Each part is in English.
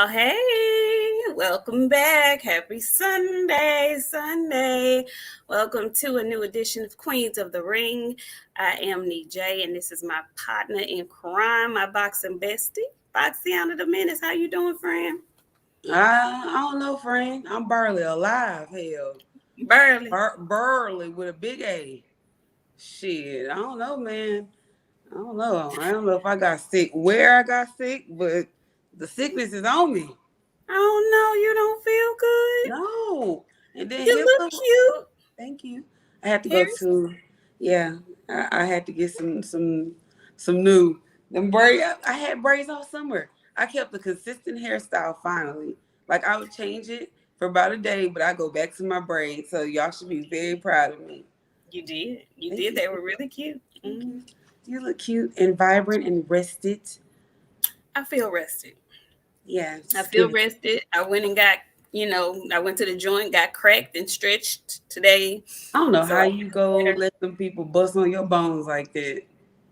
y'all. Hey, welcome back. Happy Sunday. Welcome to a new edition of Queens of the Ring. I am Nik J, and this is my partner in crime, my boxing bestie, BOXIANA and Nik. How you doing, friend? I don't know, friend. I'm barely alive. Hell, Burley. Burley with a big A. Shit, I don't know, man. I don't know. I don't know if I got sick, where I got sick, but the sickness is on me. I don't know. You don't feel good? No. And then You look cute. Thank you. I had to go to, yeah. I had to get some new them braids. I had braids all summer. I kept a consistent hairstyle finally. Like I would change it for about a day, but I go back to my braids. So y'all should be very proud of me. You did. You did. They were really cute. Mm-hmm. You look cute and vibrant and rested. I feel rested. Yeah. I feel rested. I went and got, I went to the joint, got cracked and stretched today. I don't know how you go let them people bust on your bones like that.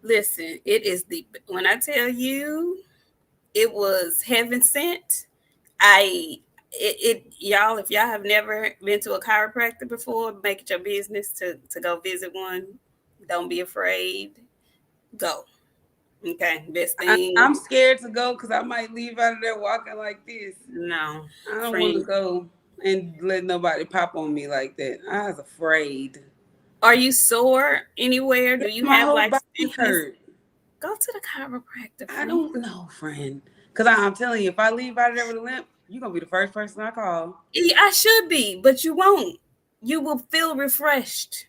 Listen, it is when I tell you it was heaven sent, y'all, if y'all have never been to a chiropractor before, make it your business to go visit one. Don't be afraid. Go. Okay, best thing. I'm scared to go because I might leave out of there walking like this. No, I don't want to go and let nobody pop on me like that. I was afraid. Are you sore anywhere? Do you have like hurt? Go to the chiropractor. Friend. I don't know, friend. Because I'm telling you, if I leave out of there with a limp, you're going to be the first person I call. I should be, but you won't. You will feel refreshed.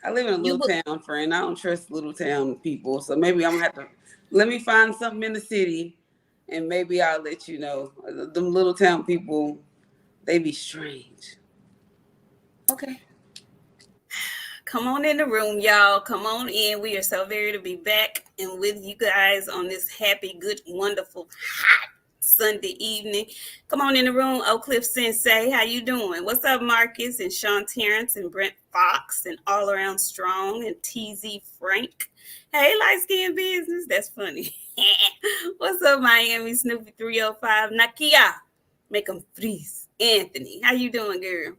I live in a little town, friend. I don't trust little town people. So maybe I'm going to have to, let me find something in the city and maybe I'll let you know. Them little town people, they be strange. Okay. Come on in the room, y'all. Come on in. We are so very to be back and with you guys on this happy, good, wonderful, hot Sunday evening. Come on in the room, Oak Cliff Sensei. How you doing? What's up, Marcus and Sean Terrence and Brent Fox and All Around Strong and TZ Frank? Hey, light skin business. That's funny. What's up, Miami Snoopy 305? Nakia. Make them freeze. Anthony. How you doing, girl?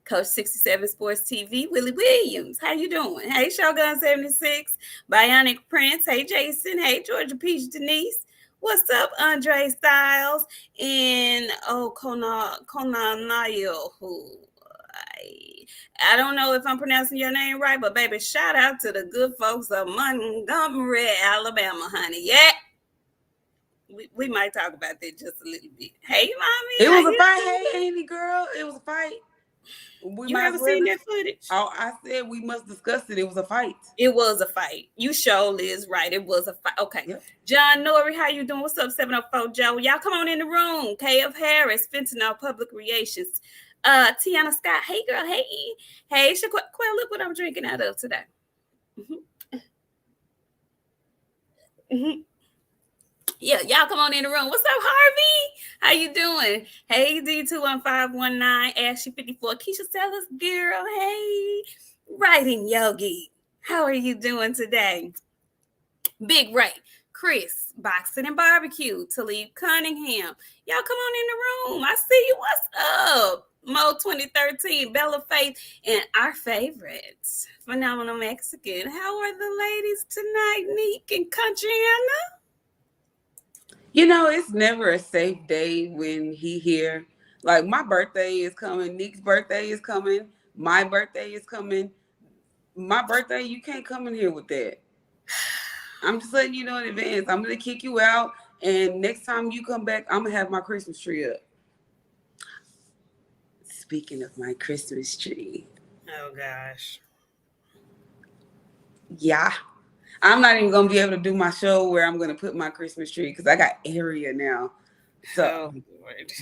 Coach 67 Sports TV, Willie Williams. How you doing? Hey, Shogun 76, Bionic Prince. Hey, Jason. Hey, Georgia Peach Denise. What's up, Andre Styles? And Conan Niall, who I don't know if I'm pronouncing your name right, but baby, shout out to the good folks of Montgomery, Alabama, honey. Yeah. We might talk about that just a little bit. Hey, mommy. It was a fight. Hey, Amy girl. It was a fight. You ever seen that footage? Oh, I said we must discuss it. It was a fight. It was a fight. You surely is right. It was a fight. Okay. Yep. John Norrie, how you doing? What's up, 704 Joe? Y'all come on in the room. KF Harris, Fentanyl Public Relations. Tiana Scott. Hey, girl. Hey. Hey, Shaquille, look what I'm drinking out of today. Yeah, y'all come on in the room. What's up, Harvey? How you doing? Hey, D21519, Ashley 54, Keisha Sellers, girl. Hey, Writing Yogi. How are you doing today? Big Ray, Chris, Boxing and Barbecue, Talib Cunningham. Y'all come on in the room. I see you. What's up? Mo 2013, Bella Faith, and our favorites, Phenomenal Mexican. How are the ladies tonight, Nik and Countryana? You know, it's never a safe day when he here. Like, my birthday is coming. Nik's birthday is coming. My birthday is coming. My birthday, you can't come in here with that. I'm just letting you know in advance. I'm going to kick you out. And next time you come back, I'm going to have my Christmas tree up. Speaking of my Christmas tree. Oh, gosh. Yeah. I'm not even going to be able to do my show where I'm going to put my Christmas tree because I got area now. So,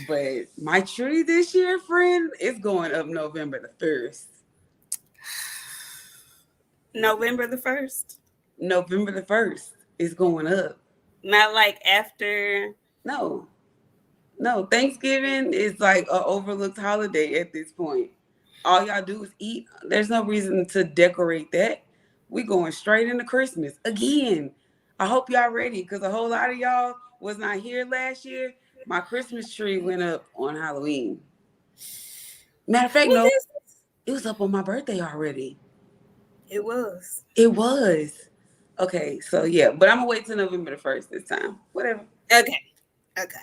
but my tree this year, friend, is going up November the 1st. November the 1st? November the 1st is going up. Not like after? No. Thanksgiving is like an overlooked holiday at this point. All y'all do is eat. There's no reason to decorate that. We going straight into Christmas again. I hope y'all ready because a whole lot of y'all was not here last year. My Christmas tree went up on Halloween. Matter of fact, Well, no, this it was up on my birthday already. it was. It was. Okay, so yeah, but I'm gonna wait till November the 1st this time. Whatever. Okay. Okay.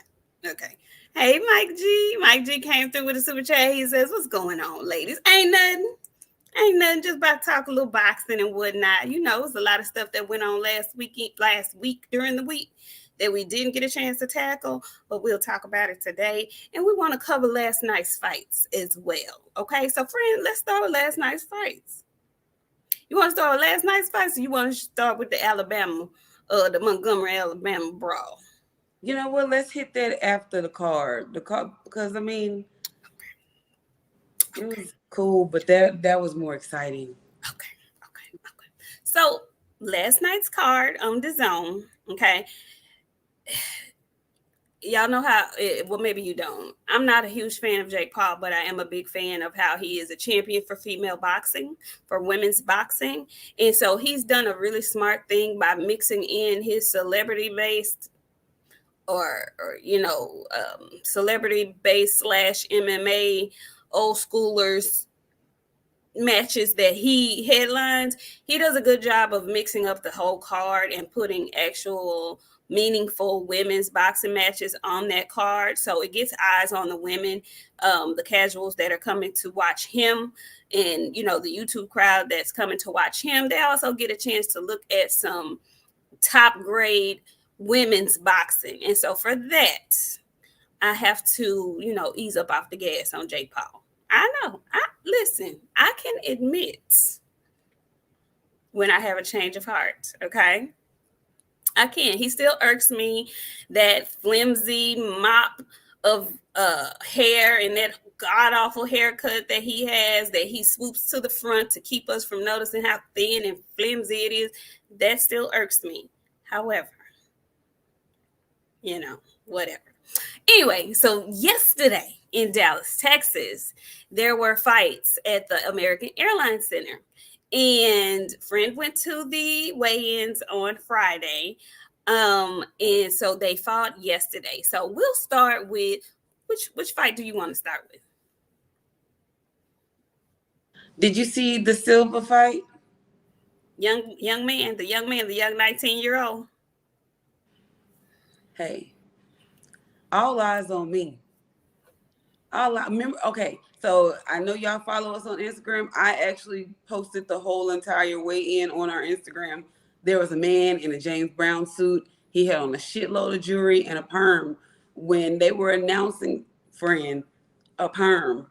Okay. Hey, Mike G. Mike G came through with a super chat. He says, "What's going on, ladies? Ain't nothing. Ain't nothing. Just about to talk a little boxing and whatnot. You know, it's a lot of stuff that went on last week during the week that we didn't get a chance to tackle, but we'll talk about it today. And we want to cover last night's fights as well. Okay, so friend, let's start with last night's fights. You want to start with last night's fights, or you want to start with the Montgomery, Alabama brawl? You know what? Let's hit that after the card. The card, because I mean, it was cool, but that was more exciting. Okay, okay. So last night's card on the zone. Okay, y'all know how. Well, maybe you don't. I'm not a huge fan of Jake Paul, but I am a big fan of how he is a champion for female boxing, for women's boxing, and so he's done a really smart thing by mixing in his celebrity based or celebrity based slash MMA old schoolers matches that he headlines. He does a good job of mixing up the whole card and putting actual meaningful women's boxing matches on that card, so it gets eyes on the women, the casuals that are coming to watch him, and the YouTube crowd that's coming to watch him. They also get a chance to look at some top grade women's boxing. And so for that, I have to, ease up off the gas on Jake Paul. I know. Listen, I can admit when I have a change of heart, okay? I can. He still irks me, that flimsy mop of hair and that god awful haircut that he has, that he swoops to the front to keep us from noticing how thin and flimsy it is. That still irks me. However, whatever. Anyway, so yesterday in Dallas, Texas, there were fights at the American Airlines Center. And friend went to the weigh-ins on Friday. And so they fought yesterday. So we'll start with which fight do you want to start with? Did you see the Silva fight? Young man, the young 19-year-old. Hey, all eyes on me. Remember, okay, so I know y'all follow us on Instagram. I actually posted the whole entire weigh-in on our Instagram. There was a man in a James Brown suit. He had on a shitload of jewelry and a perm. When they were announcing, friend, a perm,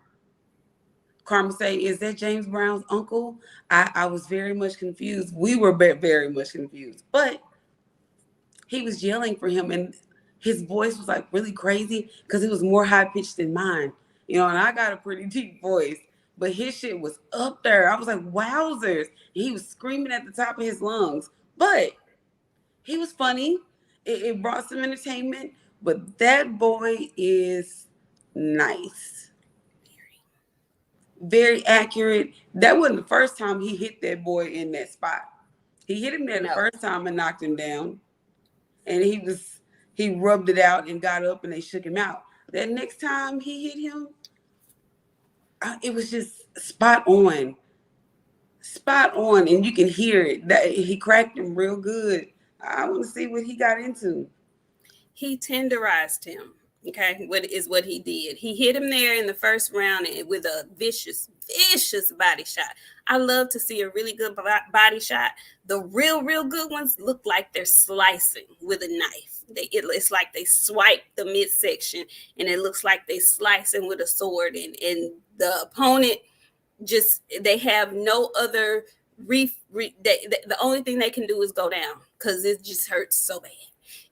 Carmen say, "Is that James Brown's uncle?" I was very much confused. We were very much confused. But he was yelling for him, and his voice was like really crazy because it was more high pitched than mine, and I got a pretty deep voice, but his shit was up there. I was like, wowzers. He was screaming at the top of his lungs, but he was funny. It brought some entertainment, but that boy is nice, very accurate. That wasn't the first time he hit that boy in that spot. He hit him there the first time and knocked him down, and he rubbed it out and got up and they shook him out. That next time he hit him, it was just spot on, and you can hear it. That he cracked him real good. I want to see what he got into. He tenderized him. Okay, what he did. He hit him there in the first round with a vicious body shot. I love to see a really good body shot. The real good ones look like they're slicing with a knife. It's like they swipe the midsection, and it looks like they slicing with a sword. And the opponent they have no other the only thing they can do is go down because it just hurts so bad.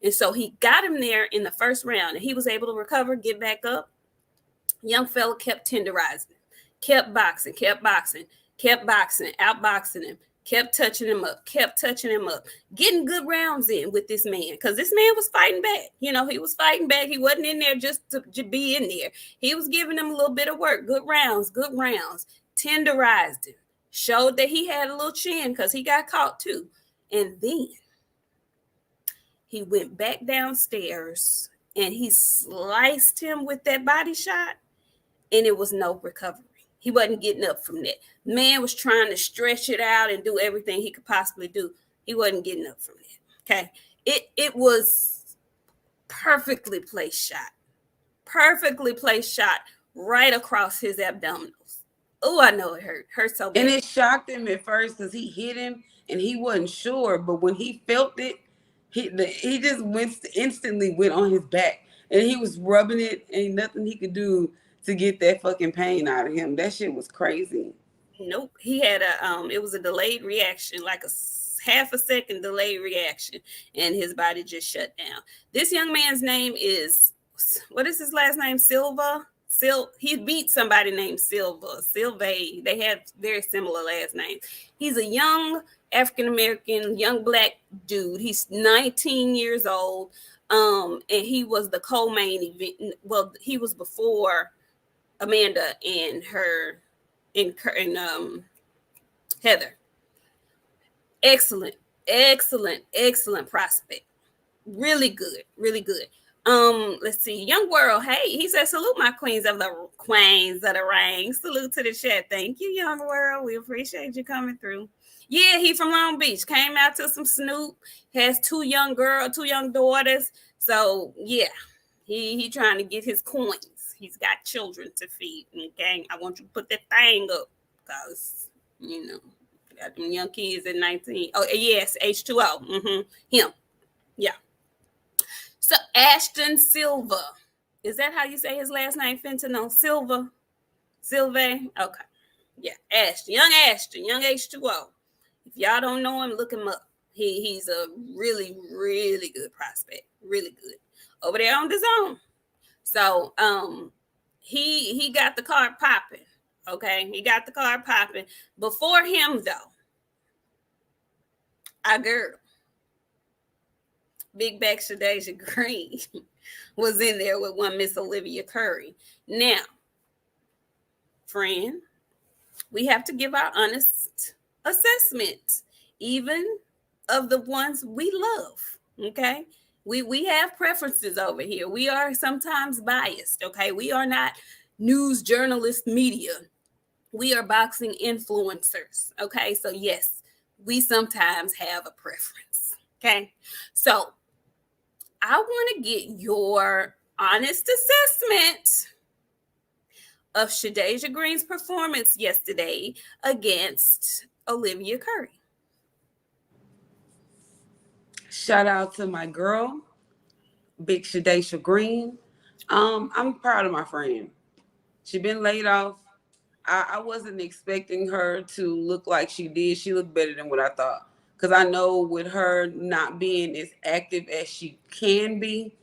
And so he got him there in the first round, and he was able to recover, get back up. Young fella kept tenderizing, kept boxing, outboxing him, kept touching him up, getting good rounds in with this man, because this man was fighting back. He was fighting back. He wasn't in there just to be in there. He was giving him a little bit of work, good rounds, tenderized him, showed that he had a little chin because he got caught too. And then he went back downstairs and he sliced him with that body shot, and it was no recovery. He wasn't getting up from that. Man was trying to stretch it out and do everything he could possibly do. He wasn't getting up from that. Okay. It was perfectly placed shot. Perfectly placed shot right across his abdominals. Oh, I know it hurt. Hurt so And bad. it shocked him at first because he hit him and he wasn't sure. But when he felt it, he just instantly went on his back and he was rubbing it. Ain't nothing he could do to get that fucking pain out of him. That shit was crazy. Nope. He had a it was a delayed reaction, like a half a second delayed reaction, and his body just shut down. This young man's name is, what is his last name? Silva. He beat somebody named Silva. Silve. They have very similar last names. He's a young African American, young black dude. He's 19 years old. And he was the co-main event. Well, he was before Amanda and her and Heather. Excellent, excellent prospect. Really good, really good. Let's see. Young World, hey, he said, salute my queens of the ring. Salute to the chat. Thank you, Young World. We appreciate you coming through. Yeah, he from Long Beach. Came out to some Snoop. Has two young daughters. So yeah, he trying to get his coins. He's got children to feed. Okay, I want you to put that thing up, because got them young kids at 19. Oh yes, H2O. Him. Yeah. So Ashton Silva. Is that how you say his last name, Fentanyl? Silva? Silve? Okay. Yeah, Ashton. Young H2O. If y'all don't know him, look him up. He's a really, really good prospect. Really good. Over there on the zone. So he got the card popping. Okay. He got the card popping. Before him though, our girl, Big Back Shadeja Green, was in there with one Miss Olivia Curry. Now, friend, we have to give our honest assessment, even of the ones we love. Okay. We have preferences over here. We are sometimes biased. Okay. We are not news journalist media. We are boxing influencers. Okay. So yes, we sometimes have a preference. Okay. So I want to get your honest assessment of Shadeja Green's performance yesterday against Olivia Curry. Shout out to my girl, Big Shadeja Green. I'm proud of my friend. She been laid off. I wasn't expecting her to look like she did. She looked better than what I thought. Because I know with her not being as active as she can be,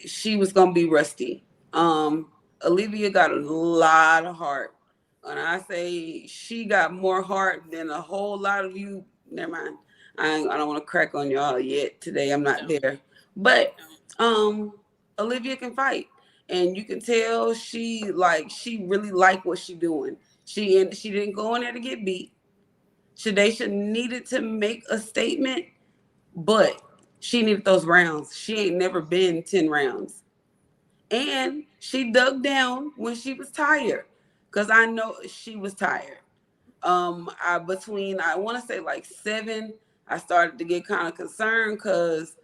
she was gonna be rusty. Olivia got a lot of heart, and I say she got more heart than a whole lot of you. Never mind. I don't want to crack on y'all yet today. I'm not there, but Olivia can fight, and you can tell she really like what she doing. She didn't go in there to get beat. Shadeja needed to make a statement, but she needed those rounds. She ain't never been 10 rounds. And she dug down when she was tired. Cause I know she was tired. I want to say like 7, I started to get kind of concerned because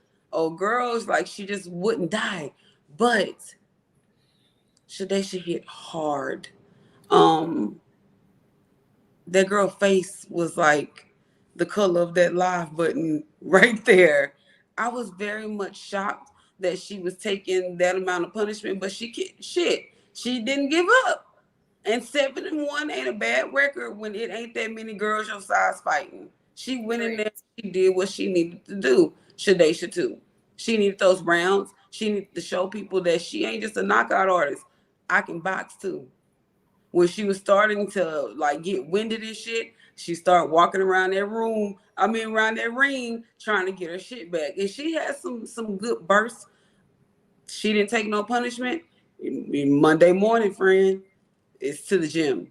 girls like she just wouldn't die. But Shadeja hit hard. Um, that girl face was like the color of that live button right there. I was very much shocked that she was taking that amount of punishment, but she didn't give up. And 7-1 ain't a bad record when it ain't that many girls your size fighting. She went in there, she did what she needed to do. Shadeja too. She needed those rounds. She needed to show people that she ain't just a knockout artist. I can box too. When she was starting to like get winded and shit, she started walking around that room. Around that ring, trying to get her shit back. And she had some good bursts. She didn't take no punishment. Monday morning, friend, it's to the gym.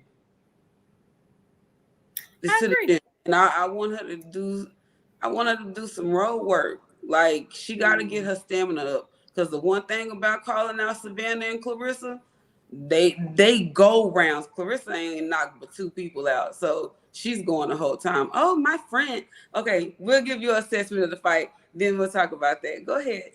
It's to the gym. And I want her to do some road work. Like she got to get her stamina up. Because the one thing about calling out Savannah and Clarissa, they go rounds. Clarissa ain't knocked but 2 people out, so she's going the whole time. Oh, my friend. Okay, we'll give you an assessment of the fight, then we'll talk about that. Go ahead.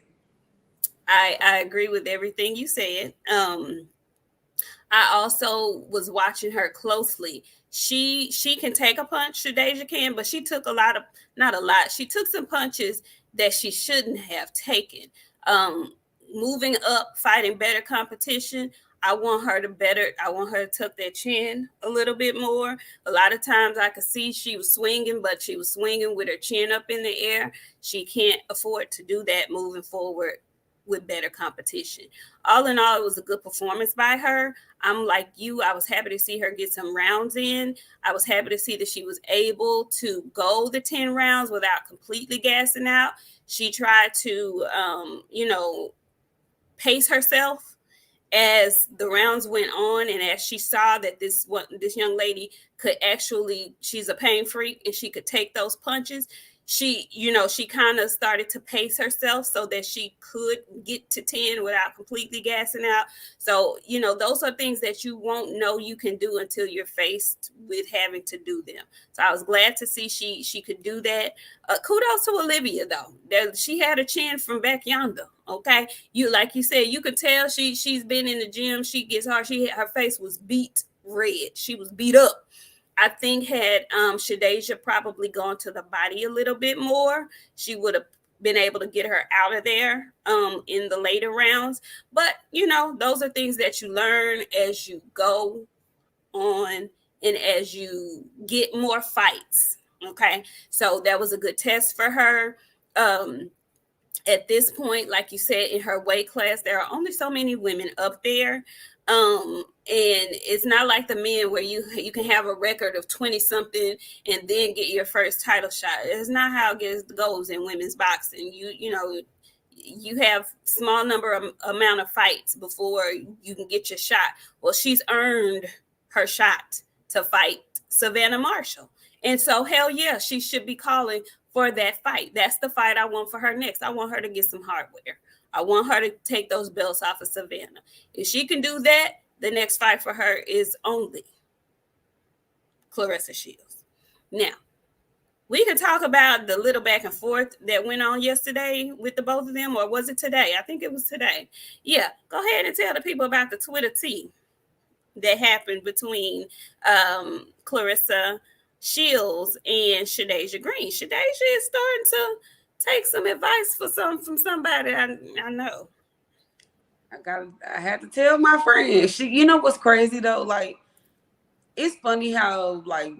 I agree with everything you said. I also was watching her closely. She can take a punch, Shadeja can, but she took a lot of, not a lot. She took some punches that she shouldn't have taken. Um, Moving up, fighting better competition. I want her to better. I want her to tuck that chin a little bit more. A lot of times I could see she was swinging, but she was swinging with her chin up in the air. She can't afford to do that moving forward with better competition. All in all, it was a good performance by her. I'm like you. I was happy to see her get some rounds in. I was happy to see that she was able to go the 10 rounds without completely gassing out. She tried to, pace herself as the rounds went on, and as she saw that this young lady could actually, she's a pain freak and she could take those punches, she kind of started to pace herself so that she could get to 10 without completely gassing out. So those are things that you won't know you can do until you're faced with having to do them. So I was glad to see she could do that. Kudos to Olivia, though, that she had a chin from back yonder. Okay, like you said, you could tell she's been in the gym. She gets hard. Her face was beat red. She was beat up. I think had Shadeja probably gone to the body a little bit more, she would have been able to get her out of there in the later rounds. But those are things that you learn as you go on and as you get more fights. Okay, so that was a good test for her. At this point, like you said, in her weight class, there are only so many women up there. And it's not like the men where you can have a record of 20 something and then get your first title shot. It's not how it goes in women's boxing. You have small amount of fights before you can get your shot. Well, she's earned her shot to fight Savannah Marshall. And so, hell yeah, she should be calling for that fight. That's the fight I want for her next. I want her to get some hardware. I want her to take those belts off of Savannah. If she can do that, the next fight for her is only Clarissa Shields. Now, we can talk about the little back and forth that went on yesterday with the both of them, or was it today? I think it was today. Yeah, go ahead and tell the people about the Twitter tea that happened between Clarissa Shields and Shadeja Green. Shadeja is starting to take some advice from somebody I know. I had to tell my friend. She, what's crazy though? Like, it's funny how like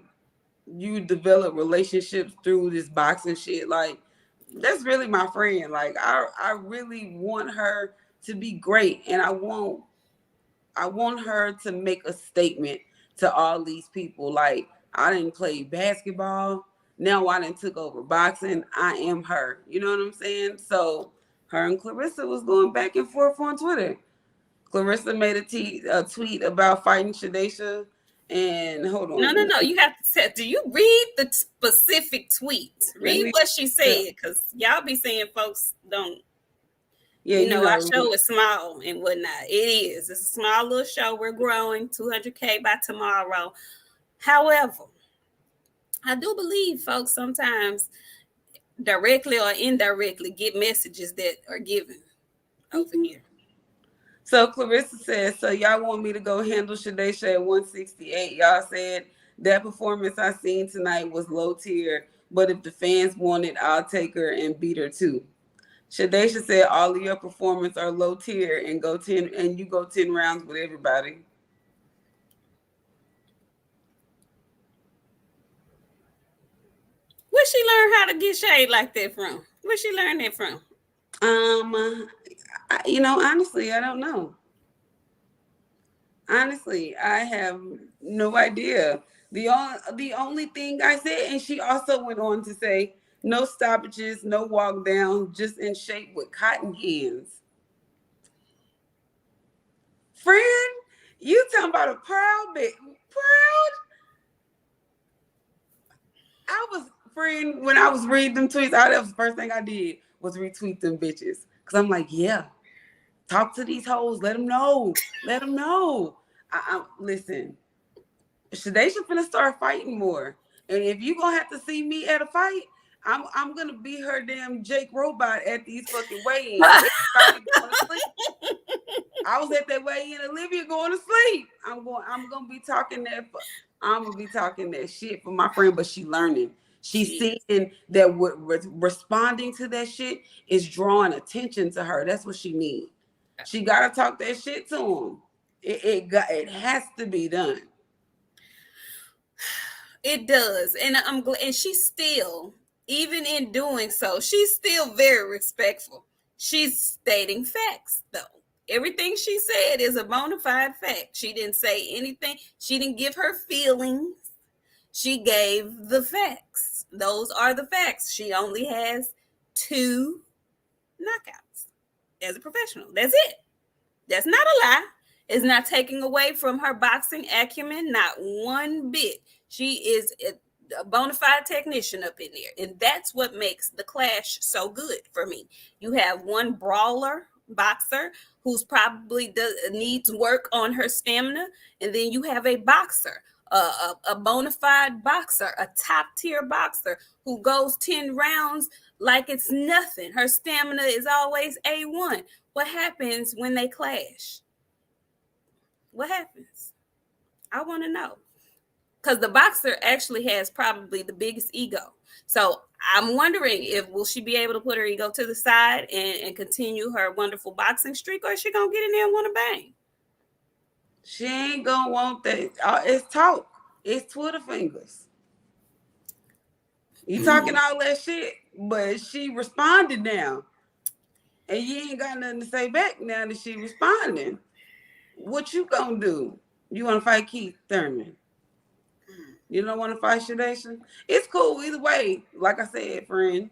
you develop relationships through this boxing shit. Like, that's really my friend. Like, I really want her to be great, and I want her to make a statement to all these people. Like, I didn't play basketball. Now I didn't took over boxing. I am her. You know what I'm saying? So her and Clarissa was going back and forth on Twitter. Clarissa made a tweet about fighting Shadeja. And hold on. No. You have to say, do you read the specific tweets? Read what she said, because y'all be saying folks don't. Yeah, our show is small and whatnot. It is. It's a small little show. We're growing 200K by tomorrow. However, I do believe folks sometimes directly or indirectly get messages that are given over here. So Clarissa says, so y'all want me to go handle Shadeja at 168. Y'all said that performance I seen tonight was low tier, but if the fans want it, I'll take her and beat her too. Shadeja said all of your performance are low tier and you go 10 rounds with everybody. Where she learn how to get shade like that from? Where she learn that from? Honestly, I don't know. Honestly, I have no idea. The only thing I said, and she also went on to say, no stoppages, no walk down, just in shape with cotton hands. Friend, you talking about a proud bitch? Proud? Friend, when I was reading them tweets, that was the first thing I did was retweet them bitches. Because I'm like, yeah, Talk to these hoes. Let them know. Let them know. Listen. They should finna start fighting more. And if you gonna have to see me at a fight, I'm gonna be her damn Jake robot at these fucking weigh-ins. Everybody going to sleep. I was at that weigh-in, Olivia going to sleep. I'm gonna be talking that. I'm gonna be talking that shit for my friend, but she learning. She's seeing that what responding to that shit is drawing attention to her. That's what she needs. She gotta talk that shit to him. It has to be done. It does, and I'm glad. And she's still, even in doing so, she's still very respectful. She's stating facts, though. Everything she said is a bona fide fact. She didn't say anything. She didn't give her feelings. She gave the facts. Those are the facts. She only has 2 knockouts as a professional. That's it. That's not a lie. It's not taking away from her boxing acumen, not one bit. She is a bona fide technician up in there. And that's what makes the clash so good for me. You have one brawler boxer who's probably needs work on her stamina. And then you have a boxer, a bona fide boxer, a top tier boxer who goes 10 rounds like it's nothing. Her stamina is always A1. What happens when they clash? What happens? I want to know. Because the boxer actually has probably the biggest ego. So I'm wondering will she be able to put her ego to the side and continue her wonderful boxing streak, or is she going to get in there and want to bang? She ain't going to want that. It's talk. It's Twitter fingers. You talking all that shit, but she responded now. And you ain't got nothing to say back now that she responding. What you going to do? You want to fight Keith Thurman? You don't want to fight Shadation? It's cool either way. Like I said, friend,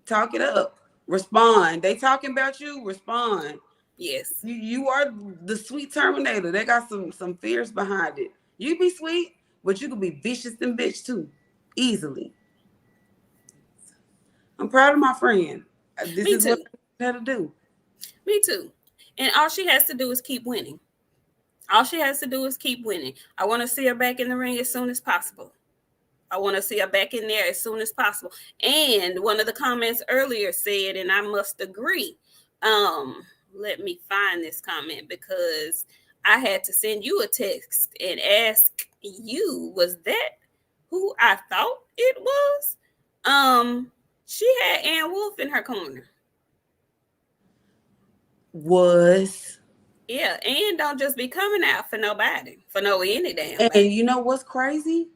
talk it up. Respond. They talking about you. Respond. Yes. You are the sweet Terminator. They got some fears behind it. You be sweet, but you can be vicious and bitch too. Easily. I'm proud of my friend. This is what I had to do. Me too. And all she has to do is keep winning. All she has to do is keep winning. I want to see her back in the ring as soon as possible. I want to see her back in there as soon as possible. And one of the comments earlier said, and I must agree, let me find this comment because I had to send you a text and ask you, was that who I thought it was? She had Ann Wolf in her corner. Yeah, and don't just be coming out for nobody, for no any damn And body. you know what's crazy?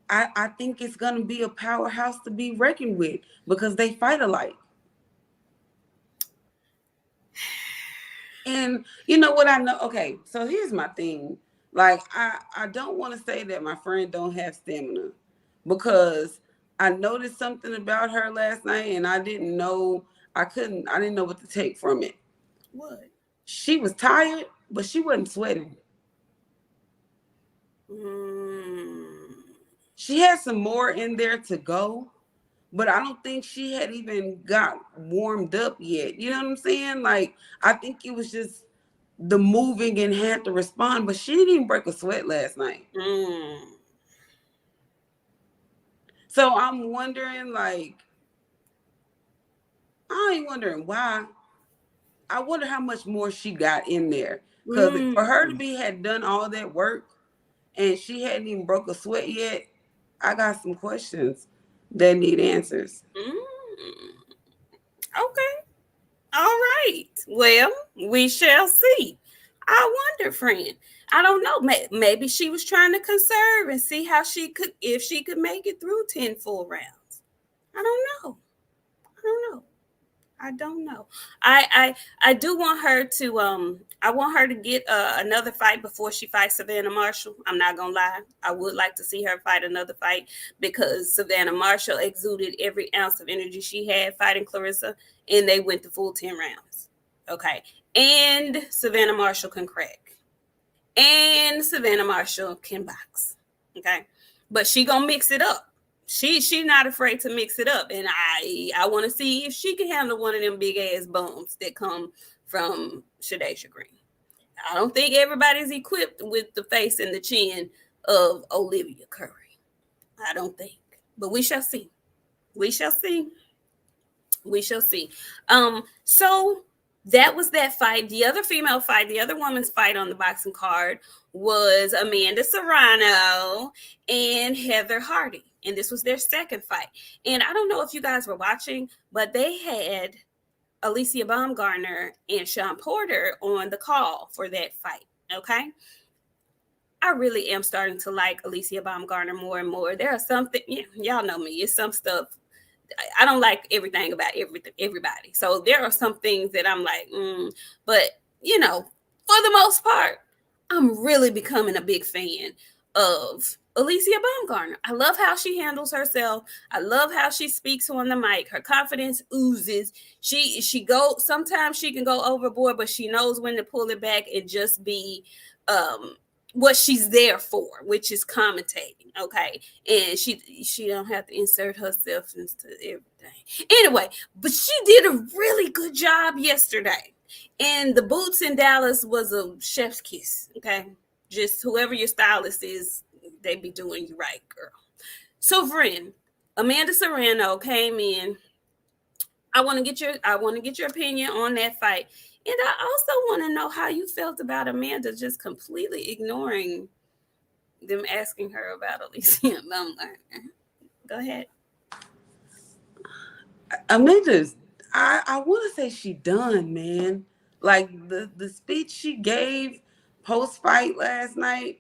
I think it's going to be a powerhouse to be reckoned with because they fight alike. And you know what I know? Okay, so here's my thing. Like, I don't want to say that my friend don't have stamina because I noticed something about her last night and I didn't know what to take from it. What? She was tired, but she wasn't sweating. She had some more in there to go, but I don't think she had even got warmed up yet. You know what I'm saying? Like, I think it was just the moving and had to respond, but she didn't even break a sweat last night. So I'm wondering, like, I ain't wondering why. I wonder how much more she got in there. Because for her to had done all that work and she hadn't even broke a sweat yet, I got some questions that need answers. Okay. All right. Well, we shall see. I wonder, friend. I don't know. Maybe she was trying to conserve and see how if she could make it through 10 full rounds. I don't know. I do want her to I want her to get another fight before she fights Savannah Marshall. I'm not gonna lie. I would like to see her fight another fight because Savannah Marshall exuded every ounce of energy she had fighting Clarissa, and they went the full 10 rounds. Okay. And Savannah Marshall can crack. And Savannah Marshall can box. Okay. But she gonna mix it up. She's not afraid to mix it up. And I want to see if she can handle one of them big ass bums that come from Shadasia Green. I don't think everybody's equipped with the face and the chin of Olivia Curry. I don't think. But we shall see. We shall see. We shall see. So that was that fight. The other female fight, the other woman's fight on the boxing card was Amanda Serrano and Heather Hardy. And this was their second fight. And I don't know if you guys were watching, but they had Alicia Baumgartner and Sean Porter on the call for that fight. Okay. I really am starting to like Alicia Baumgartner more and more. There are some things, y'all know me, it's some stuff. I don't like everything about everybody. So there are some things that I'm like, but for the most part, I'm really becoming a big fan of Alicia Baumgartner. I love how she handles herself. I love how she speaks on the mic. Her confidence oozes. She goes, sometimes she can go overboard, but she knows when to pull it back and just be what she's there for, which is commentating. Okay. And she don't have to insert herself into everything. Anyway, but she did a really good job yesterday. And the boots in Dallas was a chef's kiss. Okay. Just whoever your stylist is, they be doing you right, girl. So, friend, Amanda Serrano came in. I want to get your opinion on that fight. And I also want to know how you felt about Amanda just completely ignoring them asking her about Alicia Baumgartner. Go ahead. Amanda's, I want to say she done, man. Like the speech she gave post fight last night,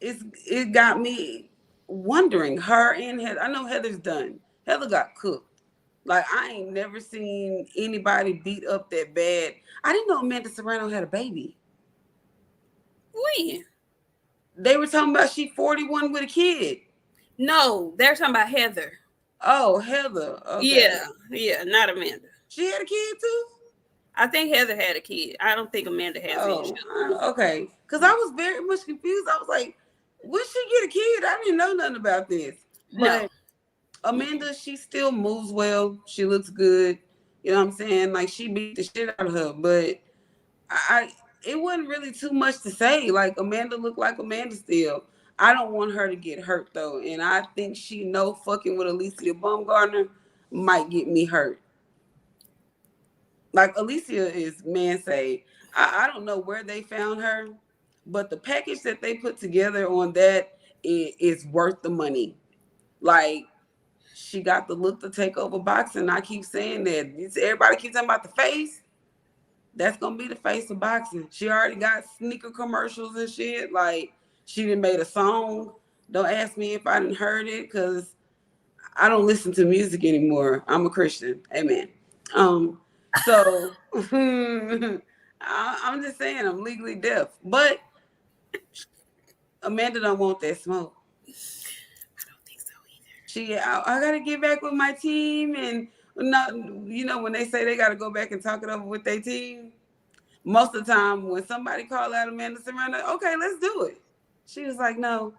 it got me wondering. Her and Heather, I know Heather's done. Heather got cooked. Like, I ain't never seen anybody beat up that bad. I didn't know Amanda Serrano had a baby. When? They were talking about she 41 with a kid. No, they're talking about Heather. Oh, Heather. Okay. Yeah, not Amanda. She had a kid too? I think Heather had a kid. I don't think Amanda has any. Okay. Because I was very much confused. I was like, when she get a kid? I didn't know nothing about this. But no. Amanda, she still moves well. She looks good. You know what I'm saying? Like, she beat the shit out of her. But it wasn't really too much to say. Like, Amanda looked like Amanda still. I don't want her to get hurt, though. And I think she know fucking with Alicia Baumgartner might get me hurt. Like, Alicia is man say. I don't know where they found her, but the package that they put together on that is worth the money. Like, she got the look to take over boxing. I keep saying that. Everybody keeps talking about the face. That's going to be the face of boxing. She already got sneaker commercials and shit. Like, she done made a song. Don't ask me if I didn't heard it, because I don't listen to music anymore. I'm a Christian. Amen. So I'm just saying I'm legally deaf. But Amanda don't want that smoke. I don't think so either. I got to get back with my team. And not, when they say they got to go back and talk it over with their team, most of the time when somebody call out Amanda Serrano, okay, let's do it. She was like, no,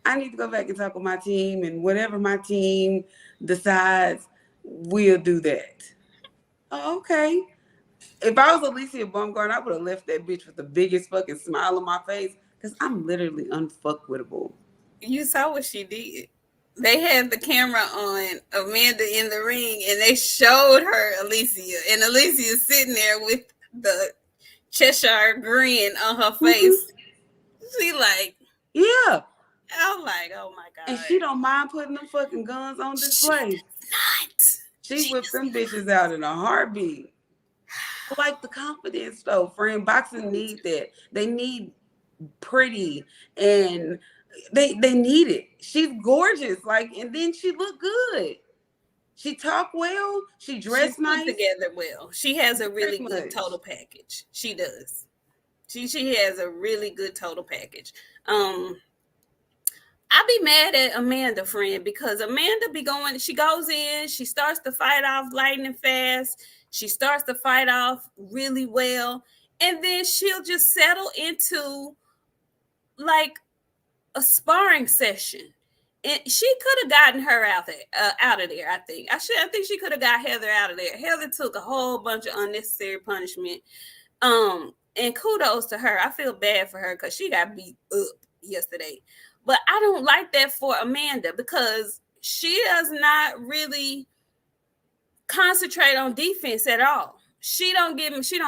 I need to go back and talk with my team, and whatever my team decides, we'll do that. Oh, okay. If I was Alicia Baumgartner, I would have left that bitch with the biggest fucking smile on my face, because I'm literally unfuckwittable. You saw what she did. They had the camera on Amanda in the ring, and they showed her Alicia, and Alicia's sitting there with the Cheshire grin on her face. She like, yeah. I'm like, oh my God. And she don't mind putting them fucking guns on display. She whipped them bitches out in a heartbeat. I like the confidence, though, friend. Boxing need that. They need pretty, and they need it. She's gorgeous, like, and then she look good. She talk well. She dressed nice. Put together well. She has a really good total package. She does. She has a really good total package. I be mad at Amanda, friend, because Amanda be going, she goes in, she starts to fight off lightning fast. She starts to fight off really well. And then she'll just settle into like a sparring session. And she could have gotten her out of there, I think. I think she could have got Heather out of there. Heather took a whole bunch of unnecessary punishment. And kudos to her. I feel bad for her because she got beat up yesterday. But I don't like that for Amanda because she does not really concentrate on defense at all. She don't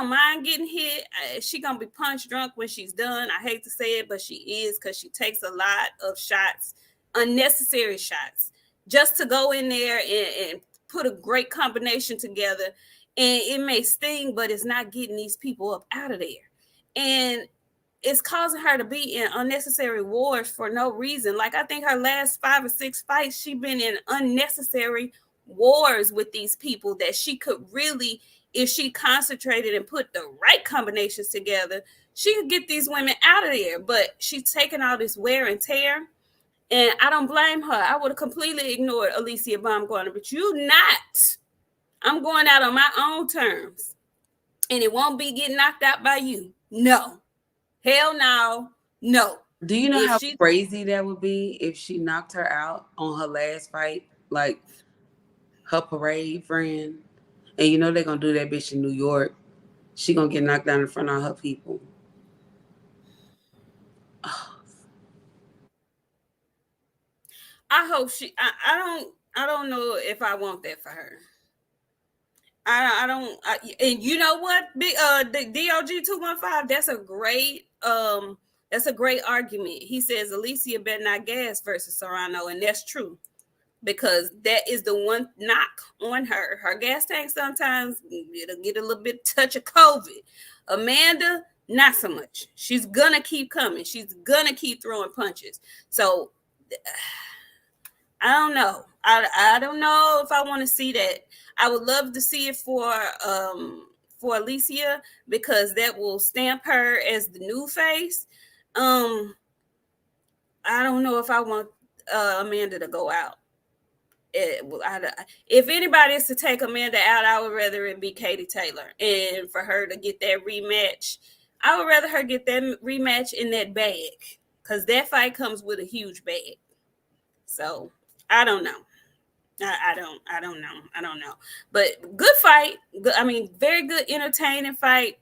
mind getting hit. She gonna be punch drunk when she's done. I hate to say it, but she is, because she takes a lot of shots, unnecessary shots, just to go in there and put a great combination together. And it may sting, but it's not getting these people up out of there. And it's causing her to be in unnecessary wars for no reason. Like, I think her last 5 or 6 fights, she been in unnecessary wars with these people that she could really, if she concentrated and put the right combinations together, she could get these women out of there. But she's taking all this wear and tear, and I don't blame her. I would have completely ignored Alicia Baumgartner, but you not. I'm going out on my own terms, and it won't be getting knocked out by you. No. Hell no. No. Do you know how crazy that would be if she knocked her out on her last fight? Like, her parade friend. And you know they're going to do that bitch in New York. She going to get knocked down in front of her people. Oh. I hope she, I don't know if I want that for her. I don't, and you know what? The DOG 215, that's a great argument. He says Alicia better not gas versus Serrano, and that's true, because that is the one knock on her. Her gas tank sometimes it'll get a little bit touch of COVID. Amanda, not so much. She's gonna keep coming. She's gonna keep throwing punches. So I don't know. I don't know if I want to see that. I would love to see it for Alicia, because that will stamp her as the new face. I don't know if I want Amanda to go out. If anybody is to take Amanda out, I would rather it be Katie Taylor, and for her to get that rematch. I would rather her get that rematch in that bag, because that fight comes with a huge bag. So I don't know. I don't know. But good fight. I mean, very good, entertaining fight.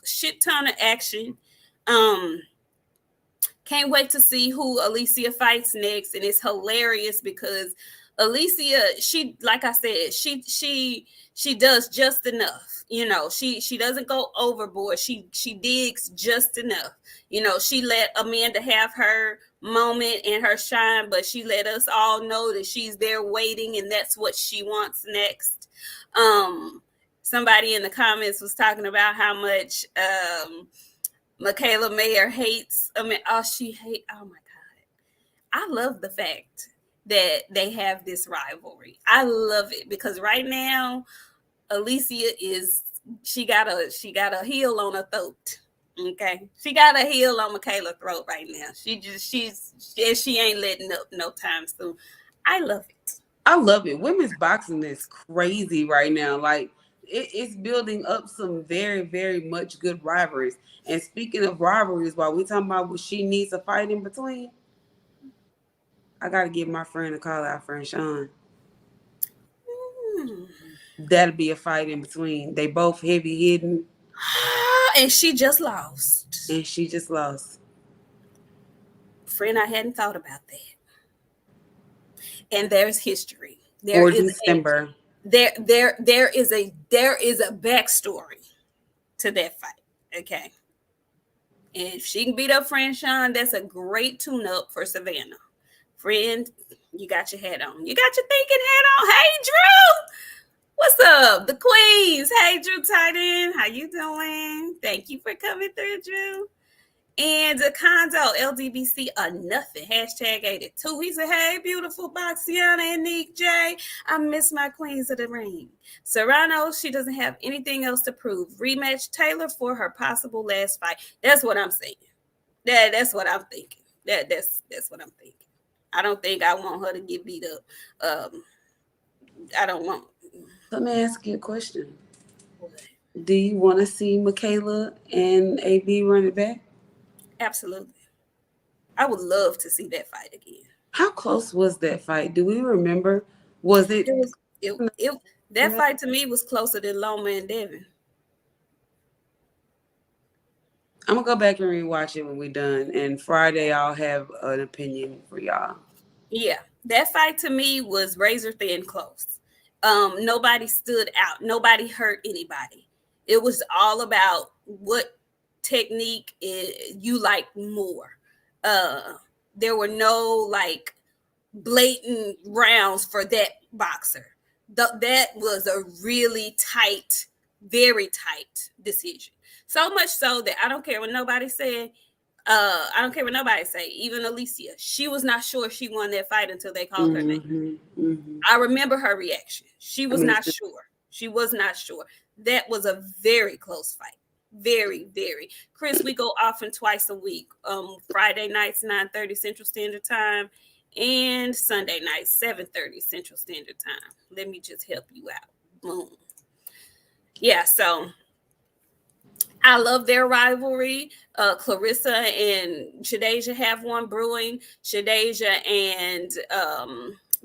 Shit ton of action. Can't wait to see who Alicia fights next. And it's hilarious because Alicia, she, like I said, she does just enough. You know, she doesn't go overboard. She digs just enough. You know, she let Amanda have her moment and her shine, but she let us all know that she's there waiting, and that's what she wants next. Somebody in the comments was talking about how much Michaela Mayer hates. I mean, oh my God. I love the fact that they have this rivalry. I love it, because right now Alicia she got a heel on her throat. Okay, she got a heel on Michaela's throat right now. She ain't letting up no time soon. I love it. I love it. Women's boxing is crazy right now. Like, it's building up some very, very much good rivalries. And speaking of rivalries, while we talking about what she needs a fight in between, I gotta give my friend a call out, friend Sean. That'll be a fight in between. They both heavy hitting. And she just lost. Friend, I hadn't thought about that. And there's history. There is December. There is a backstory to that fight. Okay. And if she can beat up friend Sean, that's a great tune-up for Savannah. Friend, you got your hat on. You got your thinking hat on. Hey, Drew! What's up? The Queens. Hey, Drew Titan. How you doing? Thank you for coming through, Drew. And the Condo LDBC or nothing. #82. He said, hey, beautiful BOXIANA and Nik J. I miss my queens of the ring. Serrano, she doesn't have anything else to prove. Rematch Taylor for her possible last fight. That's what I'm saying. That's what I'm thinking. That's what I'm thinking. I don't think I want her to get beat up. I don't want. Let me ask you a question. What? Do you want to see Michaela and AB run it back? Absolutely. I would love to see that fight again. How close was that fight? Do we remember? Was it? That fight to me was closer than Loma and Devin. I'm gonna go back and rewatch it when we're done. And Friday, I'll have an opinion for y'all. Yeah, that fight to me was razor thin close. Nobody stood out. Nobody hurt anybody. It was all about what technique you like more. Uh, there were no like blatant rounds for that boxer. That was a really tight, very tight decision. So much so that I don't care what nobody said. I don't care what nobody say. Even Alicia, she was not sure she won that fight until they called her name. I remember her reaction. She was not sure. She was not sure. That was a very close fight. Very, very. Chris, we go often twice a week. Friday nights 9:30 Central Standard Time, and Sunday nights 7:30 Central Standard Time. Let me just help you out. Boom. Yeah. So I love their rivalry. Clarissa and Shadeja have one brewing. Shadeja and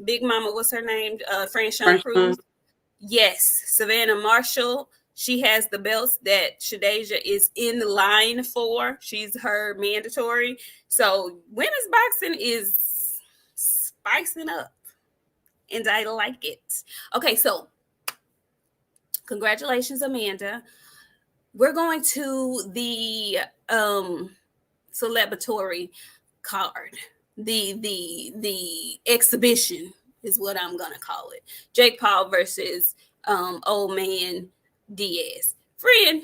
Big Mama, what's her name? Franchon Cruz. Yes, Savannah Marshall. She has the belts that Shadeja is in line for. She's her mandatory. So women's boxing is spicing up, and I like it. Okay, so congratulations, Amanda. We're going to the celebratory card. The exhibition is what I'm gonna call it. Jake Paul versus old man Diaz. Friend,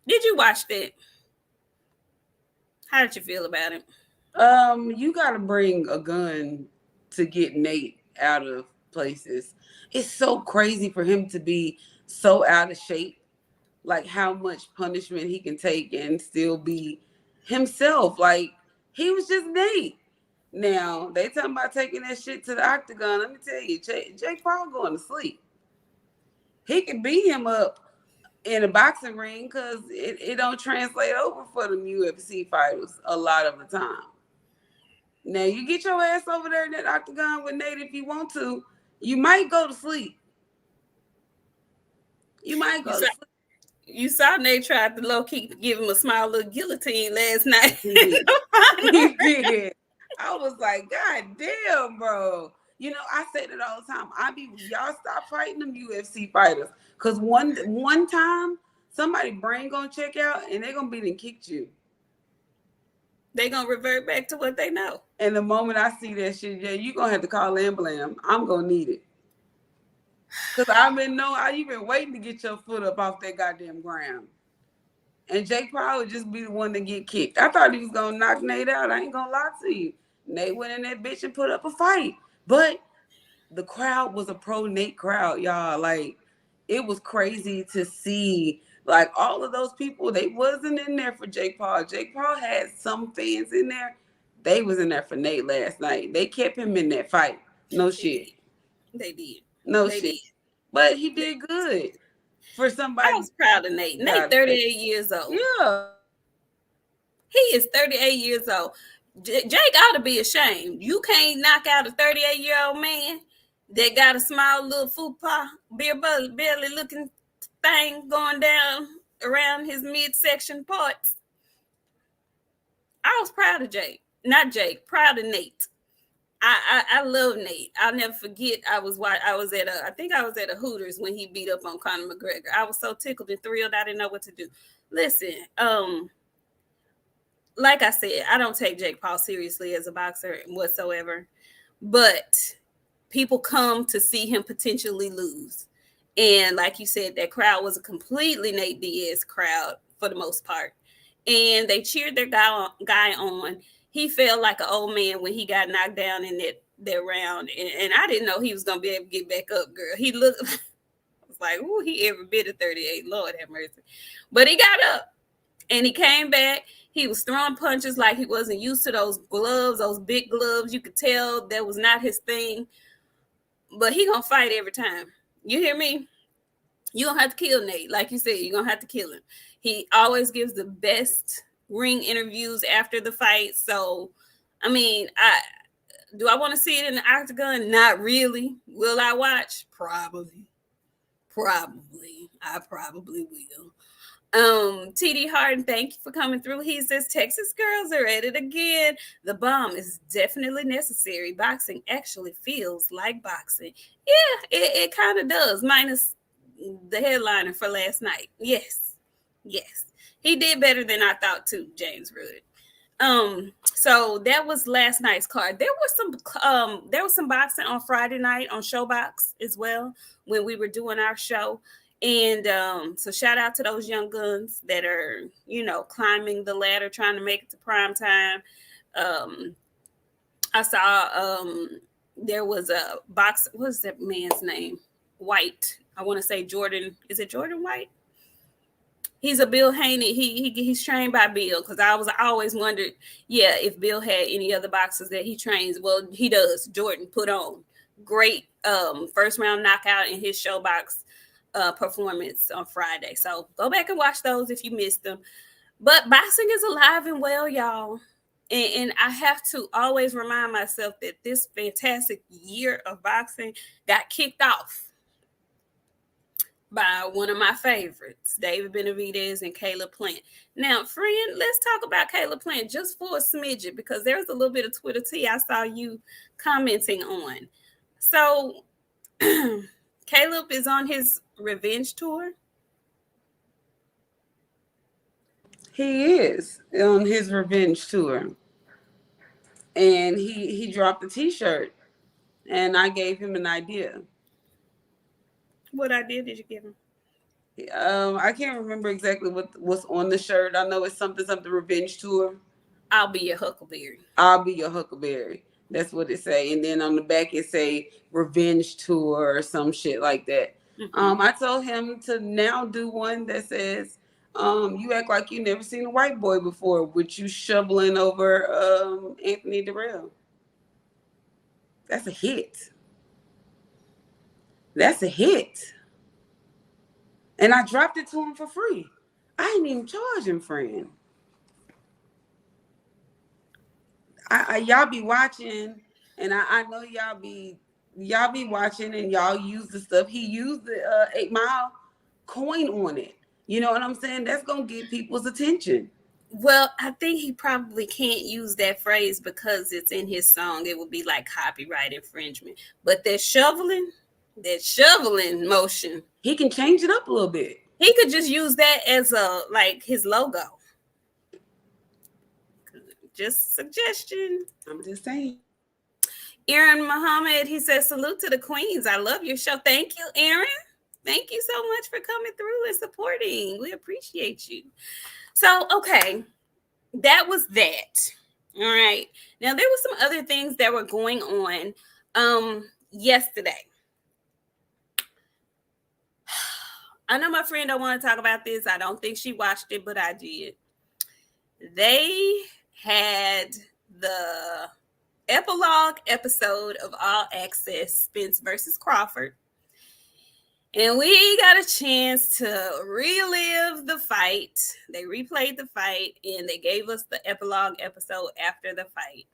did you watch that? How did you feel about it? You gotta bring a gun to get Nate out of places. It's so crazy for him to be so out of shape. Like how much punishment he can take and still be himself. Like he was just Nate. Now they talking about taking that shit to the octagon. Let me tell you, Jake Paul going to sleep. He can beat him up in a boxing ring because it don't translate over for them UFC fighters a lot of the time. Now you get your ass over there in that octagon with Nate if you want to. You might go to sleep. You might go to sleep. You saw Nate tried to low key give him a small little guillotine last night. He did. He did. I was like, God damn, bro. You know, I say that all the time. Y'all stop fighting them UFC fighters. Cause one time somebody brain gonna check out and they're gonna be done kicked you. They gonna revert back to what they know. And the moment I see that shit, yeah, you gonna have to call Ambulance. I'm gonna need it. Cause you've been waiting to get your foot up off that goddamn ground. And Jake Paul would just be the one to get kicked. I thought he was gonna knock Nate out. I ain't gonna lie to you. Nate went in that bitch and put up a fight. But the crowd was a pro Nate crowd, y'all. Like, it was crazy to see. Like, all of those people, they wasn't in there for Jake Paul. Jake Paul had some fans in there. They was in there for Nate last night. They kept him in that fight. No shit. They did. No shit. But he did good for somebody. I was proud of Nate. Nate, 38 years old. Yeah. He is 38 years old. Jake ought to be ashamed. You can't knock out a 38-year-old man that got a small little fupa, beer belly looking thing going down around his midsection parts. I was proud of Jake. Not Jake, proud of Nate. I love Nate. I'll never forget. I was at a Hooters when he beat up on Conor McGregor. I was so tickled and thrilled. I didn't know what to do. Listen, like I said, I don't take Jake Paul seriously as a boxer whatsoever, but people come to see him potentially lose. And like you said, that crowd was a completely Nate Diaz crowd for the most part. And they cheered their guy on. He felt like an old man when he got knocked down in that round. And I didn't know he was going to be able to get back up, girl. He looked, I was like, ooh, he every bit of 38. Lord have mercy. But he got up and he came back. He was throwing punches like he wasn't used to those gloves, those big gloves. You could tell that was not his thing. But he going to fight every time. You hear me? You're going to have to kill Nate. Like you said, you're going to have to kill him. He always gives the best ring interviews after the fight. So, I mean, do I want to see it in the octagon? Not really. Will I watch? Probably. I probably will. TD Harden, thank you for coming through. He says Texas girls are at it again. The bomb is definitely necessary. Boxing actually feels like boxing. Yeah, it kind of does, minus the headliner for last night. Yes. Yes. He did better than I thought too, James Rudd. So that was last night's card. There was some boxing on Friday night on Showbox as well when we were doing our show. And so shout out to those young guns that are, climbing the ladder, trying to make it to prime time. Um, I saw there was a box. What's that man's name? White. I want to say Jordan. Is it Jordan White? He's a Bill Haney. He's trained by Bill, because I always wondered, yeah, if Bill had any other boxers that he trains. Well, he does. Jordan put on great first round knockout in his Showbox performance on Friday. So go back and watch those if you missed them. But boxing is alive and well, y'all. And I have to always remind myself that this fantastic year of boxing got kicked off by one of my favorites, David Benavidez and Caleb Plant. Now, friend, let's talk about Caleb Plant just for a smidget, because there's a little bit of Twitter tea I saw you commenting on. So, Caleb is on his revenge tour. He is on his revenge tour. And he dropped a t-shirt, and I gave him an idea. What idea did you give him? I can't remember exactly what's on the shirt. I know it's something revenge tour. I'll be your Huckleberry. I'll be your Huckleberry. That's what it say. And then on the back it say revenge tour or some shit like that. Mm-hmm. I told him to now do one that says, you act like you never seen a white boy before, with you shoveling over Anthony Durrell. That's a hit. That's a hit. And I dropped it to him for free. I didn't even charge him, friend. Y'all be watching, and I know y'all be watching, and y'all use the stuff. He used the 8 Mile coin on it. You know what I'm saying? That's gonna get people's attention. Well, I think he probably can't use that phrase because it's in his song. It would be like copyright infringement. But that shoveling motion, he can change it up a little bit. He could just use that as his logo. Just suggestion. I'm just saying. Aaron Muhammad, he says, salute to the queens. I love your show. Thank you, Aaron. Thank you so much for coming through and supporting. We appreciate you. So, okay, that was that. All right. Now, there were some other things that were going on yesterday. I know my friend don't want to talk about this. I don't think she watched it, but I did. They had the epilogue episode of All Access, Spence versus Crawford. And we got a chance to relive the fight. They replayed the fight, and they gave us the epilogue episode after the fight.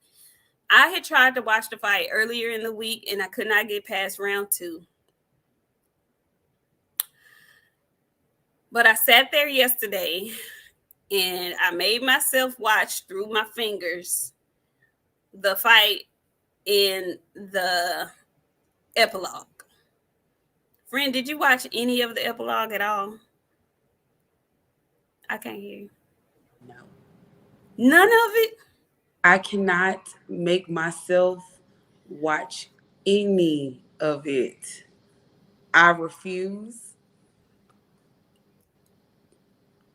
I had tried to watch the fight earlier in the week, and I could not get past round 2. But I sat there yesterday, and I made myself watch through my fingers the fight in the epilogue. Friend, did you watch any of the epilogue at all? I can't hear you. No. None of it? I cannot make myself watch any of it. I refuse.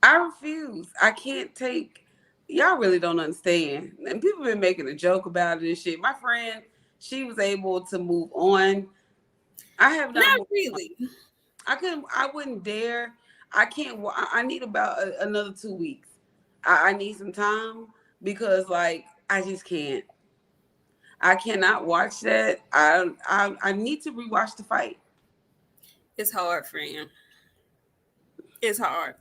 I can't take. Y'all really don't understand. And people been making a joke about it and shit. My friend, she was able to move on. I have not really. I wouldn't dare. I can't. I need about another 2 weeks. I need some time, because I just can't. I cannot watch that. I need to rewatch the fight. It's hard, friend. It's hard.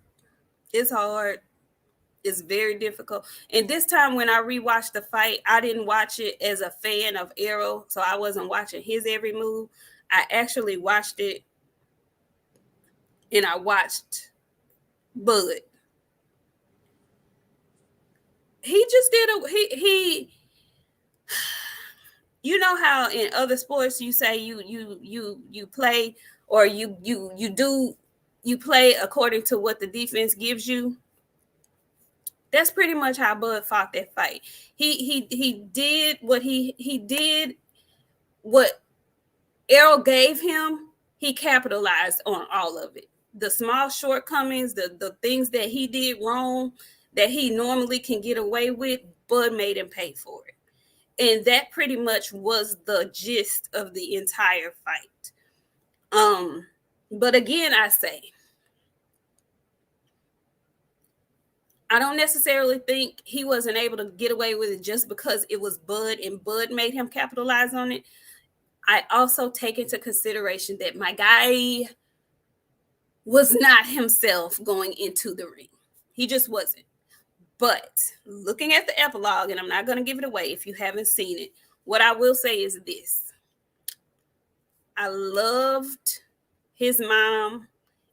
It's hard. It's very difficult. And this time when I rewatched the fight, I didn't watch it as a fan of Errol, so I wasn't watching his every move. I actually watched it, and I watched Bud. he just did a he you know how in other sports you say you play, or you play according to what the defense gives you. That's pretty much how Bud fought that fight. He did what he did what Errol gave him. He capitalized on all of it. The small shortcomings, the things that he did wrong that he normally can get away with, Bud made him pay for it. And that pretty much was the gist of the entire fight. But again, I say, I don't necessarily think he wasn't able to get away with it just because it was Bud and Bud made him capitalize on it. I also take into consideration that my guy was not himself going into the ring. He just wasn't. But looking at the epilogue, and I'm not going to give it away if you haven't seen it, what I will say is this. I loved his mom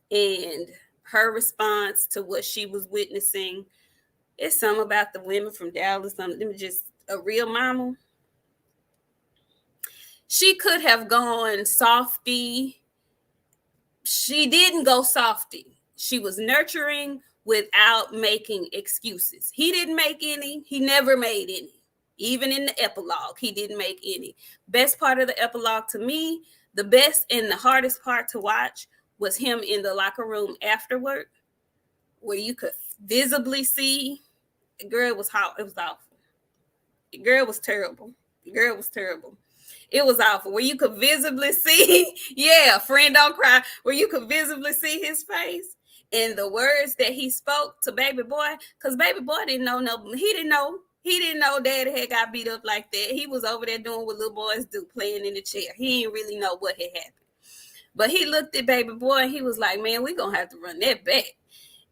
and her response to what she was witnessing. It's something about the women from Dallas, something just a real mama. She could have gone softy. She didn't go softy. She was nurturing without making excuses. He didn't make any. He never made any. Even in the epilogue, he didn't make any. Best part of the epilogue to me, the best and the hardest part to watch was him in the locker room afterward, where you could visibly see the girl was hot. It was awful. The girl was terrible. The girl was terrible. It was awful. Where you could visibly see, yeah, friend don't cry, where you could visibly see his face and the words that he spoke to baby boy, because baby boy didn't know he didn't know daddy had got beat up like that. He was over there doing what little boys do, playing in the chair. He didn't really know what had happened. But he looked at baby boy and he was like, man, we gonna have to run that back,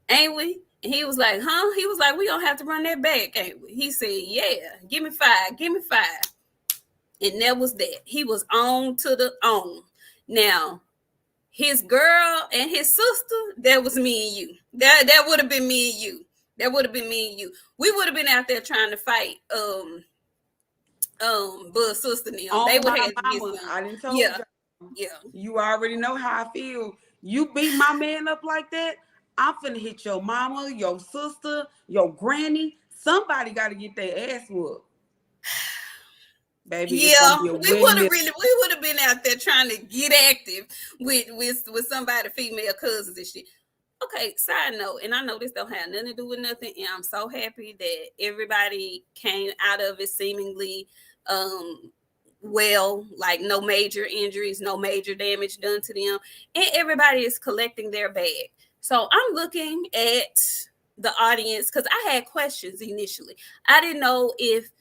ain't we? And he was like, huh? He was like, we gonna have to run that back, ain't we? He said, yeah, give me 5. And that was that. He was on to the on. Now, his girl and his sister, that was me and you. That would have been me and you. That would have been me and you. We would have been out there trying to fight Bud's sister now. They would have had to get some. I didn't tell Yeah. you. Yeah. You already know how I feel. You beat my man up like that, I'm finna hit your mama, your sister, your granny. Somebody got to get their ass whooped. Baby, it's gonna Yeah, be a we would have been out there trying to get active with somebody, female cousins and shit. Okay, side note, and I know this don't have nothing to do with nothing, and I'm so happy that everybody came out of it seemingly well, like no major injuries, no major damage done to them, and everybody is collecting their bag. So I'm looking at the audience because I had questions initially. I didn't know if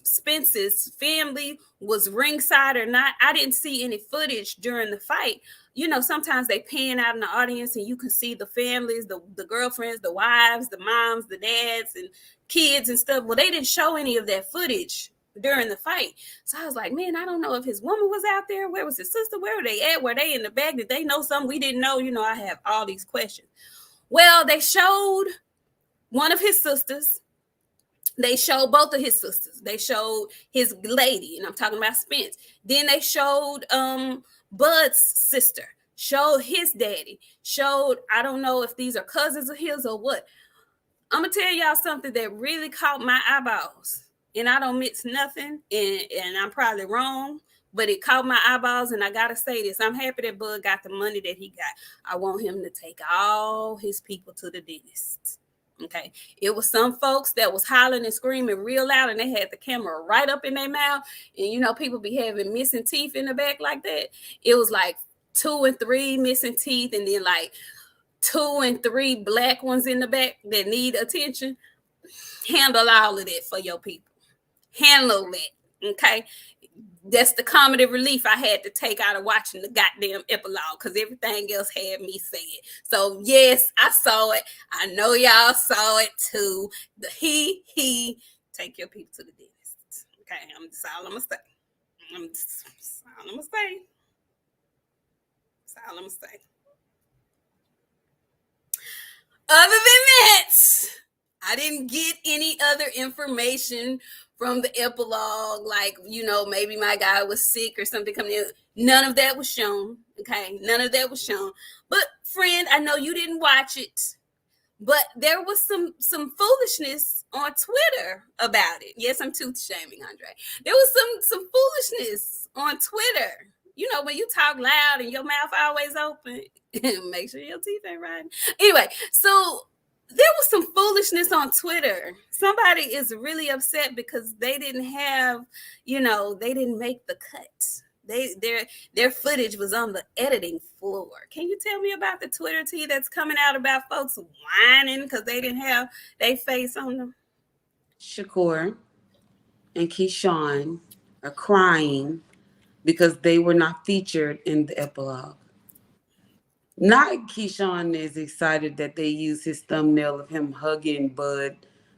Spence's family was ringside or not. I didn't see any footage during the fight. You know, sometimes they pan out in the audience and you can see the families, the girlfriends, the wives, the moms, the dads, and kids and stuff. Well, they didn't show any of that footage during the fight. So I was like, man, I don't know if his woman was out there. Where was his sister? Where were they at? Were they in the back? Did they know something we didn't know? You know, I have all these questions. Well, they showed one of his sisters. They showed both of his sisters. They showed his lady, and I'm talking about Spence. Then they showed Bud's sister, showed his daddy, showed, I don't know if these are cousins of his or what. I'm gonna tell y'all something that really caught my eyeballs. And I don't mix nothing, and I'm probably wrong, but it caught my eyeballs, and I gotta say this. I'm happy that Bud got the money that he got. I want him to take all his people to the dentist. Okay, it was some folks that was hollering and screaming real loud, and they had the camera right up in their mouth. And you know, people be having missing teeth in the back like that. It was like 2 and 3 missing teeth, and then like 2 and 3 black ones in the back that need attention. Handle all of that for your people. Handle that, okay? That's the comedy relief I had to take out of watching the goddamn epilogue, because everything else had me sad. So yes, I saw it. I know y'all saw it too. The he take your people to the dentist. Okay, that's all I'm gonna say. That's all I'm gonna say. That's all I'm gonna say. Other than that, I didn't get any other information from the epilogue, like, maybe my guy was sick or something coming in. None of that was shown. Okay. None of that was shown. But friend, I know you didn't watch it, but there was some foolishness on Twitter about it. Yes, I'm tooth shaming, Andre. There was some foolishness on Twitter. When you talk loud and your mouth always open, make sure your teeth ain't riding. Anyway, so there was some foolishness on Twitter. Somebody is really upset because they didn't have, they didn't make the cut. Their footage was on the editing floor. Can you tell me about the Twitter tea that's coming out about folks whining because they didn't have their face on them? Shakur and Keyshawn are crying because they were not featured in the epilogue. Not Keyshawn is excited that they used his thumbnail of him hugging Bud.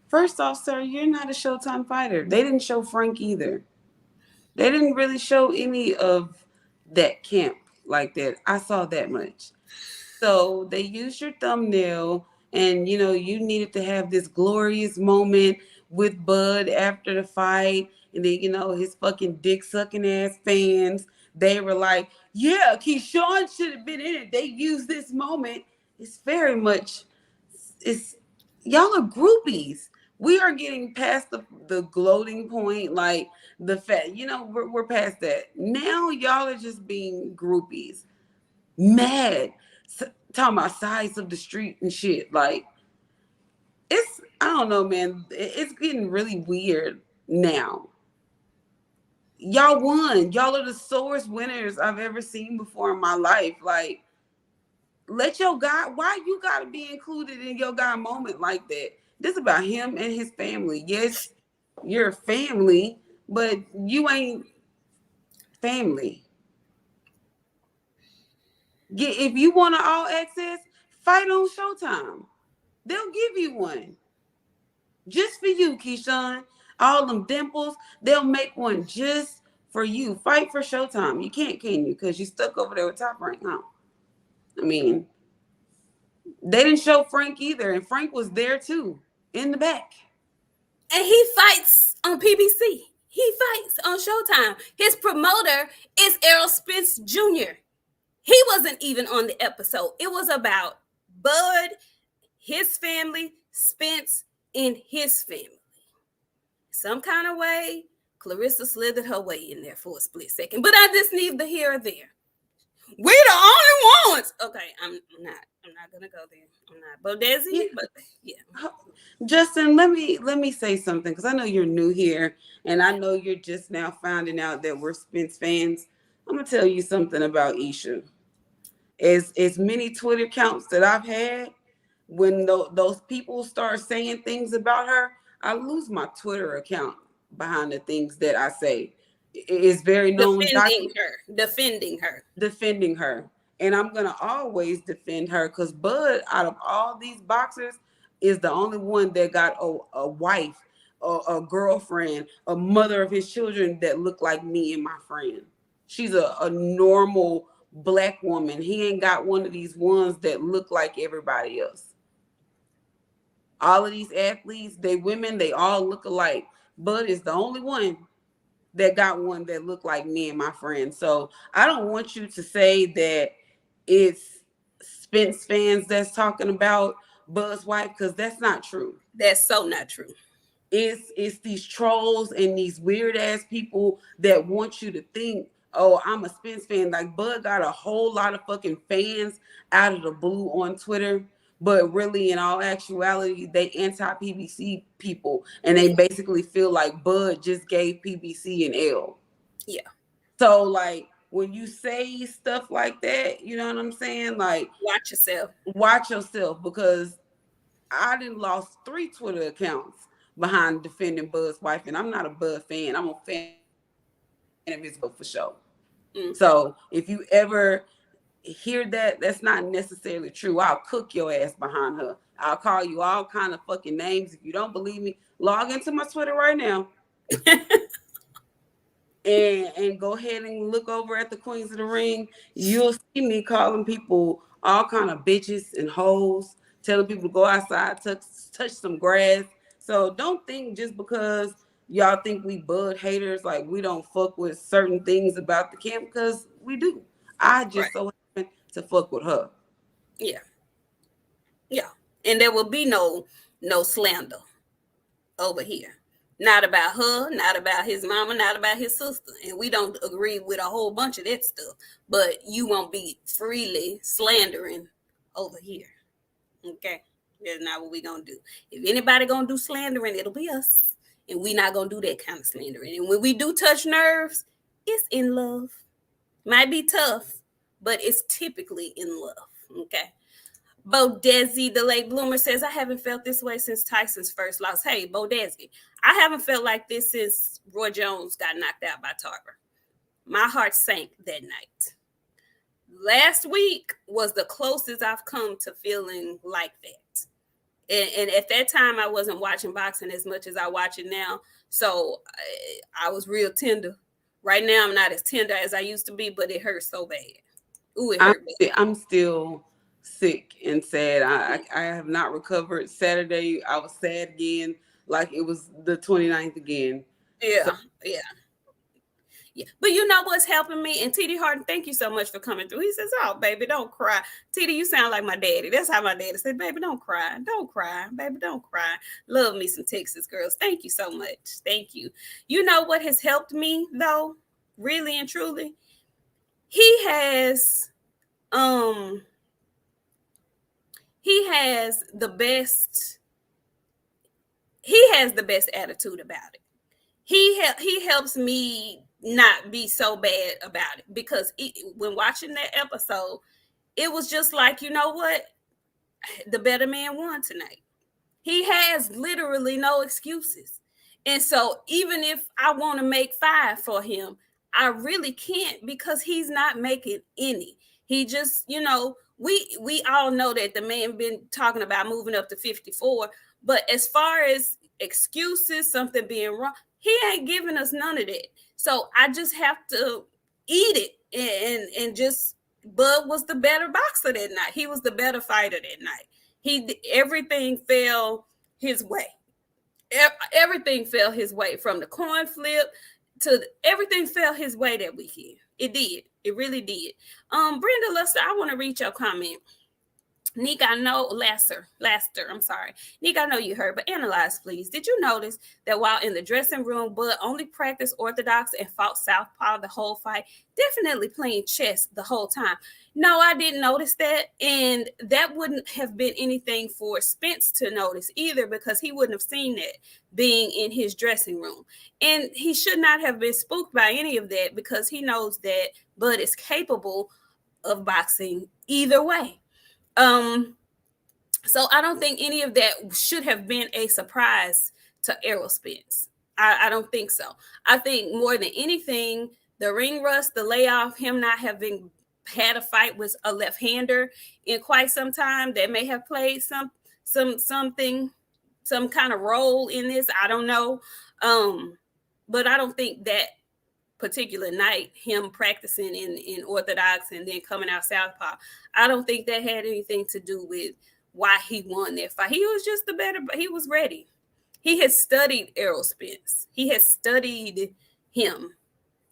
First off, sir, you're not a Showtime fighter. They didn't show Frank either. They didn't really show any of that camp like that. I saw that much. So they used your thumbnail, and you needed to have this glorious moment with Bud after the fight, and then his fucking dick sucking ass fans. They were like, "Yeah, Keyshawn should have been in it." They used this moment. It's very much, it's y'all are groupies. We are getting past the gloating point, like the fact, we're past that. Now y'all are just being groupies, mad, talking about sides of the street and shit. Like, I don't know, man. It's getting really weird now. Y'all won. Y'all are the sorest winners I've ever seen before in my life. Like, let your guy, why you gotta be included in your guy moment like that? This is about him and his family. Yes, you're family, but you ain't family. If you want an all access, fight on Showtime. They'll give you one. Just for you, Keyshawn. All them dimples, they'll make one just for you. Fight for Showtime. You can't, can you? Because you stuck over there with Top Rank, huh? I mean, they didn't show Frank either, and Frank was there too, in the back. And he fights on PBC. He fights on Showtime. His promoter is Errol Spence Jr. He wasn't even on the episode. It was about Bud, his family, Spence, and his family. Some kind of way, Clarissa slithered her way in there for a split second. But I just neither here or there. We're the only ones. Okay, I'm not gonna go there. I'm not Bodesi, yeah. But yeah. Justin, let me say something, because I know you're new here, and I know you're just now finding out that we're Spence fans. I'm gonna tell you something about Isha. As many Twitter accounts that I've had, when those people start saying things about her, I lose my Twitter account behind the things that I say. It's very known. Defending her. And I'm going to always defend her, because Bud, out of all these boxers, is the only one that got a wife, a girlfriend, a mother of his children that look like me and my friend. She's a normal Black woman. He ain't got one of these ones that look like everybody else. All of these athletes, they women, they all look alike. Bud is the only one that got one that looked like me and my friend. So I don't want you to say that it's Spence fans that's talking about Bud's wife, because that's not true. That's so not true. It's these trolls and these weird ass people that want you to think, oh, I'm a Spence fan. Like, Bud got a whole lot of fucking fans out of the blue on Twitter. But really, in all actuality, they anti-PBC people, and they basically feel like Bud just gave PBC an L. Yeah. So, like, when you say stuff like that, you know what I'm saying? Like, watch yourself, because I done lost 3 Twitter accounts behind defending Bud's wife, and I'm not a Bud fan. I'm a fan of his book for sure. Mm-hmm. So, if you ever hear that's not necessarily true, I'll cook your ass behind her. I'll call you all kind of fucking names. If you don't believe me, log into my Twitter right now and go ahead and look over at the Queens of the Ring. You'll see me calling people all kind of bitches and hoes, telling people to go outside, touch some grass. So don't think just because y'all think we bud haters, like we don't fuck with certain things about the camp, because we do. I Right. just so happen to fuck with her. Yeah. Yeah. And there will be no slander over here. Not about her, not about his mama, not about his sister. And we don't agree with a whole bunch of that stuff. But you won't be freely slandering over here. Okay? That's not what we gonna do. If anybody gonna do slandering, it'll be us. And we not gonna do that kind of slandering. And when we do touch nerves, it's in love. Might be tough, but it's typically in love. Okay. Bo Desi, the late bloomer, says, I haven't felt this way since Tyson's first loss. Hey, Bo Desi, I haven't felt like this since Roy Jones got knocked out by Tarver. My heart sank that night. Last week was the closest I've come to feeling like that. And at that time, I wasn't watching boxing as much as I watch it now. So I was real tender. Right now, I'm not as tender as I used to be, but it hurts so bad. Ooh, it hurt bad. I'm still sick and sad. I have not recovered. Saturday, I was sad again, like it was the 29th again. Yeah, So, yeah. Yeah. But you know what's helping me? And TD Harden, thank you so much for coming through. He says, oh, baby, don't cry. TD, you sound like my daddy. That's how my daddy said, baby, don't cry. Don't cry. Baby, don't cry. Love me some Texas girls. Thank you so much. Thank you. You know what has helped me, though? Really and truly? He has the best attitude about it. He helps me not be so bad about it, because when watching that episode, it was just like, you know what, the better man won tonight. He has literally no excuses. And so even if I want to make 5 for him, I really can't, because he's not making any. He just, we all know that the man been talking about moving up to 54, but as far as excuses, something being wrong, he ain't giving us none of that. So I just have to eat it and just. Bud was the better boxer that night. He was the better fighter that night. Everything fell his way. Everything fell his way, from the coin flip to everything fell his way that weekend. It did. It really did. Brenda Luster, I want to read your comment. Nik, I know, Laster, I'm sorry. Nik, I know you heard, but analyze, please. Did you notice that while in the dressing room, Bud only practiced orthodox and fought southpaw the whole fight, definitely playing chess the whole time? No, I didn't notice that, and that wouldn't have been anything for Spence to notice either, because he wouldn't have seen that being in his dressing room. And he should not have been spooked by any of that, because he knows that Bud is capable of boxing either way. So I don't think any of that should have been a surprise to Errol Spence. I don't think so. I think more than anything, the ring rust, the layoff, him not having had a fight with a left-hander in quite some time, that may have played some kind of role in this. I don't know. But I don't think that particular night, him practicing in orthodox and then coming out southpaw, I don't think that had anything to do with why he won that fight. He was just he was ready. He had studied Errol Spence. He had studied him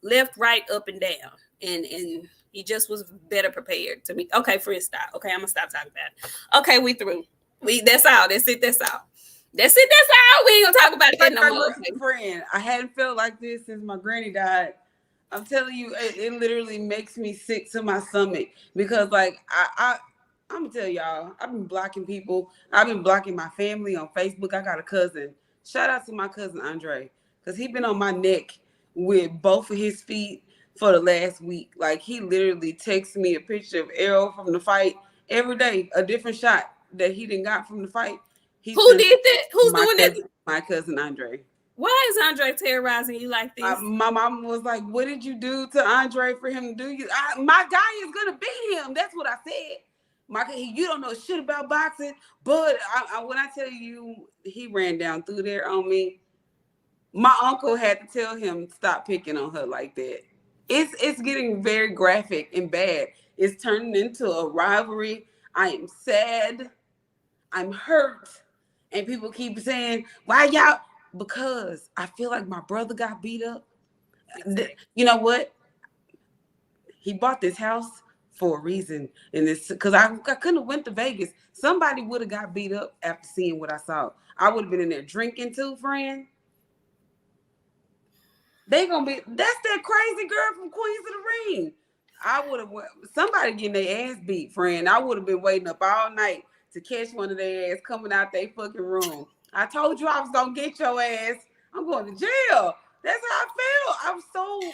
left, right, up, and down. And he just was better prepared to me. Okay, freestyle. Okay, I'm gonna stop talking about it. Okay, we through. That's all. That's it. That's all. That's all. We ain't gonna talk about it no more. Friend, I hadn't felt like this since my granny died. I'm telling you, it literally makes me sick to my stomach, because like I'm gonna tell y'all, I've been blocking people. I've been blocking my family on Facebook. I got a cousin. Shout out to my cousin Andre, because he been on my neck with both of his feet for the last week. Like, he literally texts me a picture of Errol from the fight every day, a different shot that he didn't got from the fight. Who did that? Who's doing that? My cousin Andre. Why is Andre terrorizing you like this? My mom was like, what did you do to Andre for him to do you? My guy is going to beat him. That's what I said. You don't know shit about boxing, but when I tell you, he ran down through there on me. My uncle had to tell him, stop picking on her like that. It's getting very graphic and bad. It's turning into a rivalry. I am sad. I'm hurt. And people keep saying, why y'all? Because I feel like my brother got beat up. Exactly. You know what? He bought this house for a reason. And it's because I couldn't have went to Vegas. Somebody would have got beat up after seeing what I saw. I would have been in there drinking too, friend. They gonna be, that's that crazy girl from Queens of the Ring. I would have, somebody getting their ass beat, friend. I would have been waiting up all night to catch one of their ass coming out their fucking room. I told you I was gonna get your ass. I'm going to jail. That's how I feel.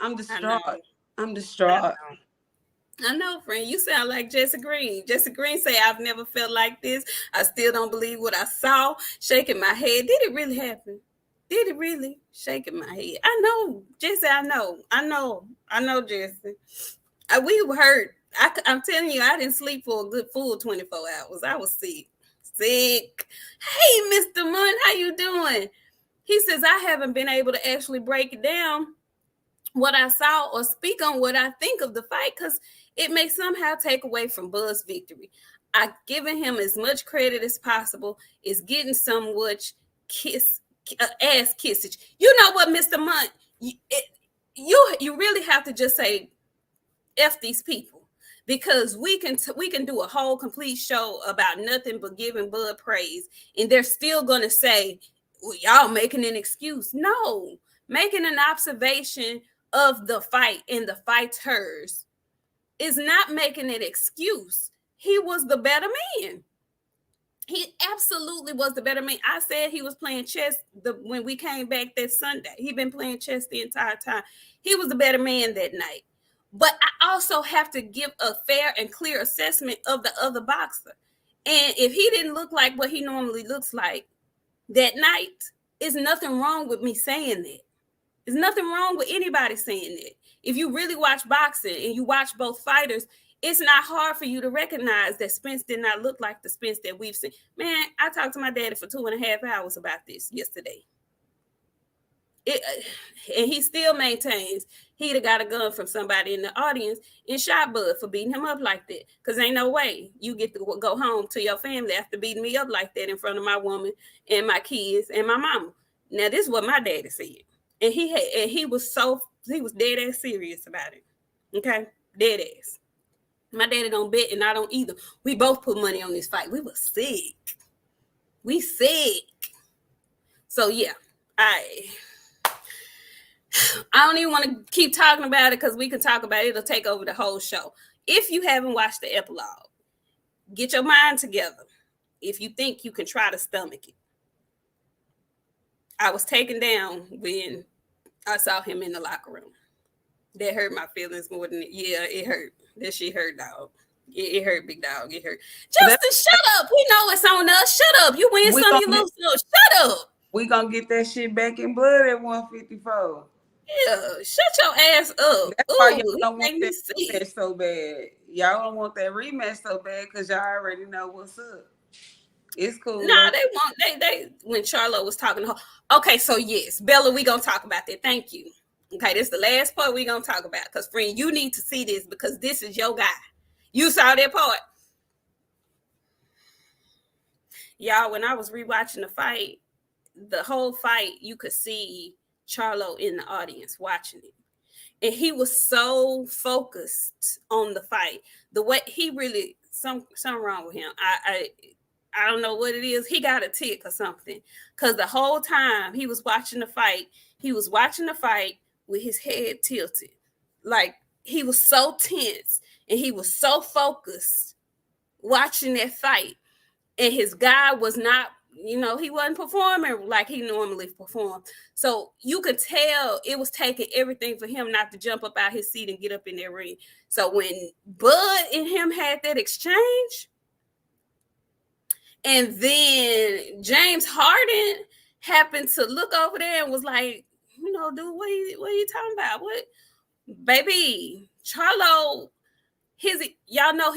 I'm I know. distraught. I'm I distraught. know. I know, friend. You sound like Jesse Green. Jesse Green say, I've never felt like this. I still don't believe what I saw. Shaking my head. Did it really happen? Did it really? Shaking my head. I know, Jesse. I know, Jesse. We were hurt. I'm telling you, I didn't sleep for a good full 24 hours. I was sick. Sick. Hey, Mr. Munn, how you doing? He says, I haven't been able to actually break it down what I saw or speak on what I think of the fight because it may somehow take away from Bud's victory. I've given him as much credit as possible. Is getting somewhat ass kissage. You know what, Mr. Munt? You really have to just say F these people because we can do a whole complete show about nothing but giving Bud praise, and they're still gonna say, well, y'all making an excuse. No, making an observation of the fight and the fighters is not making an excuse. He was the better man. He absolutely was the better man. I said he was playing chess when we came back that Sunday. He'd been playing chess the entire time. He was the better man that night. But I also have to give a fair and clear assessment of the other boxer. And if he didn't look like what he normally looks like that night, there's nothing wrong with me saying that. There's nothing wrong with anybody saying that. If you really watch boxing and you watch both fighters, it's not hard for you to recognize that Spence did not look like the Spence that we've seen. Man, I talked to my daddy for 2.5 hours about this yesterday. And he still maintains he'd have got a gun from somebody in the audience and shot Bud for beating him up like that. Because ain't no way you get to go home to your family after beating me up like that in front of my woman and my kids and my mama. Now, this is what my daddy said. And he was dead ass serious about it. Okay? Dead ass. My daddy don't bet and I don't either. We both put money on this fight. We were sick. We sick. So yeah, I don't even want to keep talking about it because we can talk about it. It'll take over the whole show. If you haven't watched the epilogue, get your mind together. If you think you can try to stomach it. I was taken down when I saw him in the locker room. That hurt my feelings more than it hurt. That shit hurt, dog. It hurt, big dog. It hurt. Justin, shut up. We know it's on us. Shut up. You win some, you lose some. Shut up. We gonna get that shit back in blood at 154. Yeah, shut your ass up. That's why y'all don't want that rematch so bad. Y'all don't want that rematch so bad because y'all already know what's up. It's cool. Nah, they want they when Charlo was talking to her. Okay, so yes, Bella, we gonna talk about that. Thank you. Okay, this is the last part we gonna talk about because friend, you need to see this because this is your guy. You saw that part. Y'all, when I was rewatching the whole fight, you could see Charlo in the audience watching it. And he was so focused on the fight. The way he really something wrong with him. I don't know what it is. He got a tick or something. Because the whole time he was watching the fight, with his head tilted. Like he was so tense and he was so focused watching that fight. And his guy was not, he wasn't performing like he normally performed. So you could tell it was taking everything for him not to jump up out his seat and get up in that ring. So when Bud and him had that exchange, and then James Harden happened to look over there and was like, dude, what are you talking about? What? Baby, Charlo, y'all know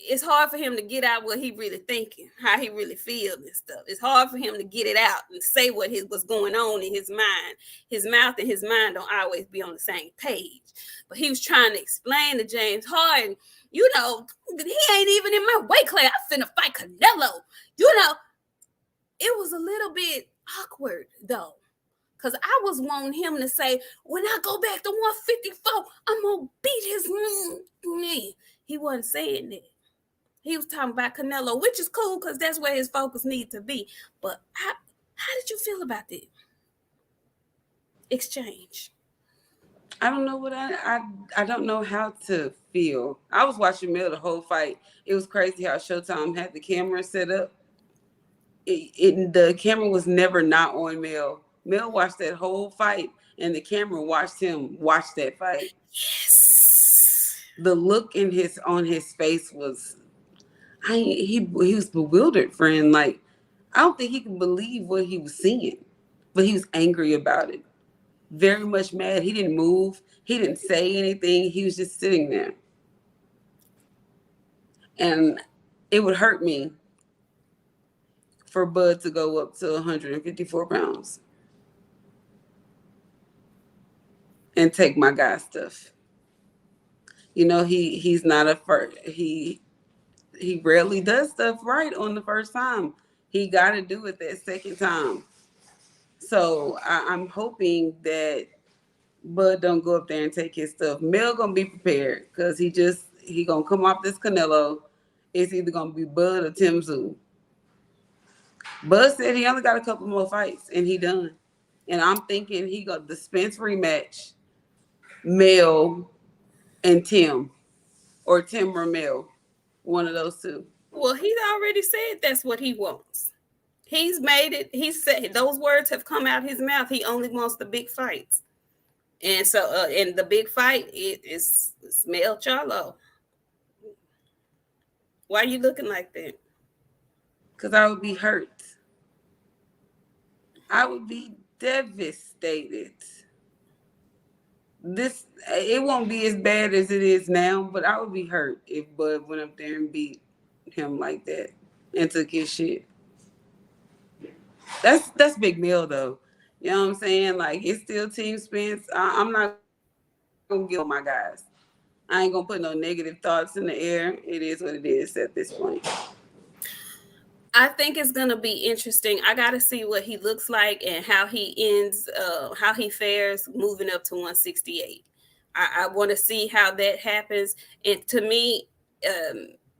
it's hard for him to get out what he really thinking, how he really feels and stuff. It's hard for him to get it out and say what's going on in his mind. His mouth and his mind don't always be on the same page. But he was trying to explain to James Harden, he ain't even in my weight class. I'm finna fight Canelo. It was a little bit awkward though. Because I was wanting him to say, when I go back to 154, I'm going to beat his knee. He wasn't saying that. He was talking about Canelo, which is cool because that's where his focus needs to be. But how did you feel about that exchange? I don't know what I don't know how to feel. I was watching Mel the whole fight. It was crazy how Showtime had the camera set up. The camera was never not on Mel. Mel watched that whole fight, and the camera watched him watch that fight. Yes. The look on his face was, he was bewildered, friend. Like, I don't think he could believe what he was seeing, but he was angry about it. Very much mad. He didn't move. He didn't say anything. He was just sitting there. And it would hurt me for Bud to go up to 154 pounds and take my guy's stuff. He's not a first. He rarely does stuff right on the first time. He got to do it that second time. So I'm hoping that Bud don't go up there and take his stuff. Mel gonna be prepared because he gonna come off this Canelo. It's either gonna be Bud or Tim Tszyu. Bud said he only got a couple more fights and he done. And I'm thinking he got the Spence rematch, Mel and Tim, or Tim or Mel, one of those two. Well, he's already said that's what he wants. He's made it. He said those words have come out his mouth. He only wants the big fights. And so, in the big fight, it's Mel Charlo. Why are you looking like that? Because I would be hurt. I would be devastated. It won't be as bad as it is now, but I would be hurt if Bud went up there and beat him like that and took his shit. That's Big Mel though. You know what I'm saying? Like, it's still Team Spence. I'm not gonna get on my guys. I ain't gonna put no negative thoughts in the air. It is what it is at this point. I think it's gonna be interesting. I gotta see what he looks like and how he ends, how he fares moving up to 168. I want to see how that happens. And to me,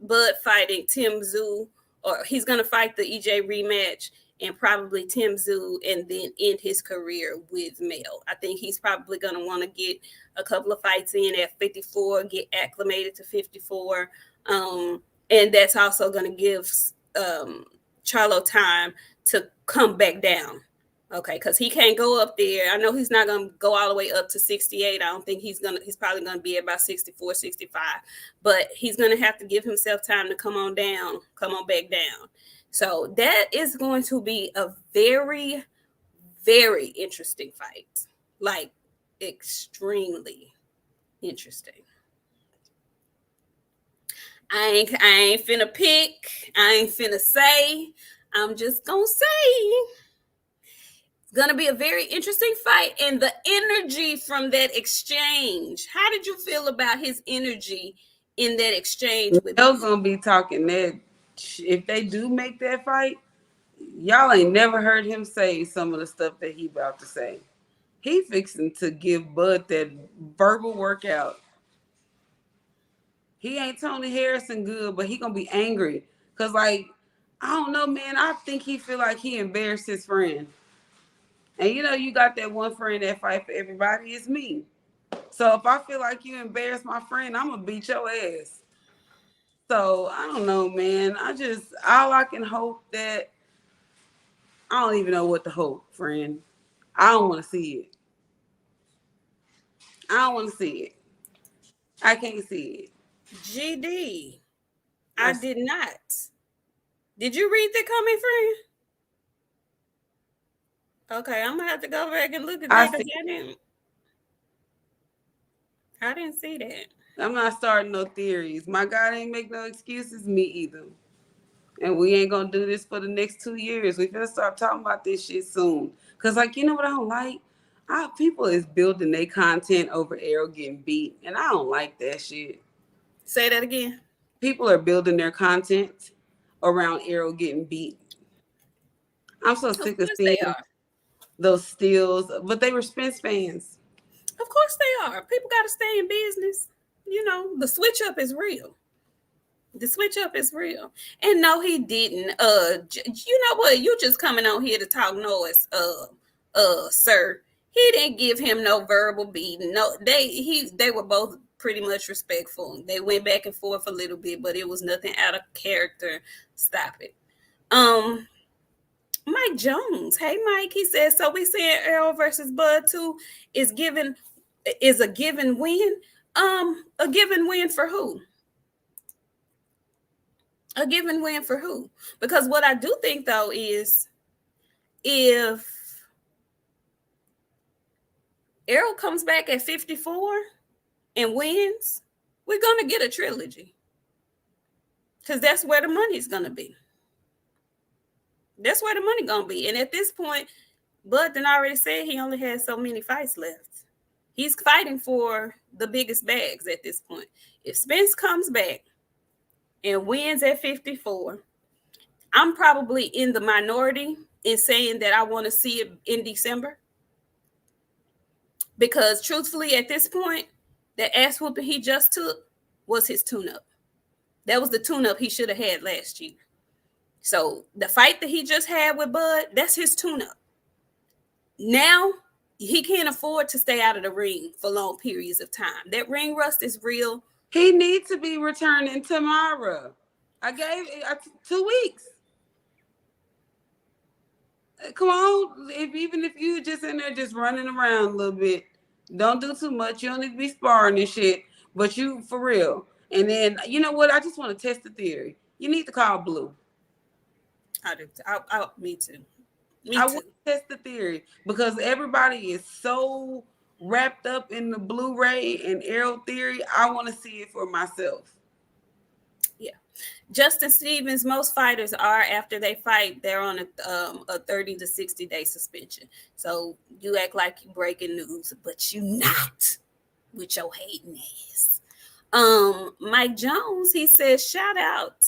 Bud fighting Tim Tszyu, or he's gonna fight the EJ rematch and probably Tim Tszyu, and then end his career with Mel. I think he's probably gonna want to get a couple of fights in at 54, get acclimated to 54, and that's also gonna give Charlo time to come back down. Okay, because he can't go up there. I know he's not going to go all the way up to 68. I don't think he's probably going to be about 64, 65. But he's going to have to give himself time to come on back down. So that is going to be a very, very interesting fight. Like, extremely interesting. I ain't finna pick. I ain't finna say. I'm just gonna say it's gonna be a very interesting fight, and the energy from that exchange. How did you feel about his energy in that exchange with Mel's gonna be talking that. If they do make that fight, y'all ain't never heard him say some of the stuff that he about to say. He fixing to give Bud that verbal workout. He ain't Tony Harrison good, but he gonna be angry. Cause, like, I don't know, man. I think he feel like he embarrassed his friend. And you got that one friend that fight for everybody. It's me. So if I feel like you embarrass my friend, I'm gonna beat your ass. So I don't know, man. All I can hope that, I don't even know what to hope, friend. I don't want to see it. I don't want to see it. I can't see it. GD? I did not. Did you read that comment, friend? Okay, I'm gonna have to go back and look at that because I didn't see that. I'm not starting no theories. My God ain't make no excuses, me either. And we ain't gonna do this for the next 2 years. We finna start talking about this shit soon. Cause like, you know what I don't like? Our people is building their content over Errol getting beat. And I don't like that shit. Say that again. People are building their content around Errol getting beat. I'm so Of sick of course they seeing are. those steals. But they were Spence fans. Of course they are. People got to stay in business. You know, the switch up is real. The switch up is real. And no, he didn't. You know what? You just coming on here to talk noise, sir. He didn't give him no verbal beating. No, they were both pretty much respectful. They went back and forth a little bit, but it was nothing out of character. Stop it. Um, Mike Jones. Hey, Mike. He says so. We saying Earl versus Bud 2 is given is a given win. A given win for who? A given win for who? Because what I do think though is if Errol comes back at 54 and wins, we're gonna get a trilogy. Because that's where the money's gonna be. That's where the money gonna be. And at this point, Bud done already said he only has so many fights left. He's fighting for the biggest bags at this point. If Spence comes back and wins at 54, I'm probably in the minority in saying that I want to see it in December. Because truthfully, at this point, the ass whooping he just took was his tune-up. That was the tune-up he should have had last year. So the fight that he just had with Bud, that's his tune-up. Now he can't afford to stay out of the ring for long periods of time. That ring rust is real. He needs to be returning tomorrow. I gave it 2 weeks. Come on, even if you just in there just running around a little bit, don't do too much. You don't need to be sparring and shit, but you for real. And then you know what? I just want to test the theory. You need to call Blue. I do. Me too. I want to test the theory because everybody is so wrapped up in the Blu-ray and Errol theory. I want to see it for myself. Yeah. Justin Stevens, most fighters are after they fight, they're on a 30 to 60 day suspension. So you act like you breaking news, but you not with your hating ass. Mike Jones, he says, shout out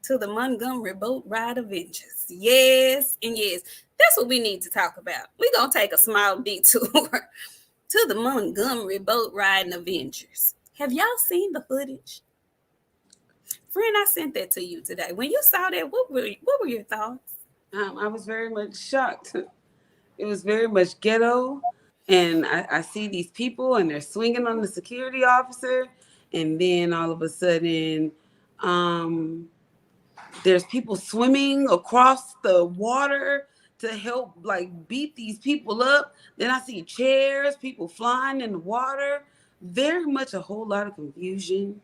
to the Montgomery boat ride Avengers. Yes, and yes. That's what we need to talk about. We're gonna take a small detour to the Montgomery boat riding Avengers. Have y'all seen the footage? Friend, I sent that to you today. When you saw that, what were your thoughts? I was very much shocked. It was very much ghetto. And I see these people and they're swinging on the security officer. And then all of a sudden, there's people swimming across the water to help like beat these people up. Then I see chairs, people flying in the water. Very much a whole lot of confusion.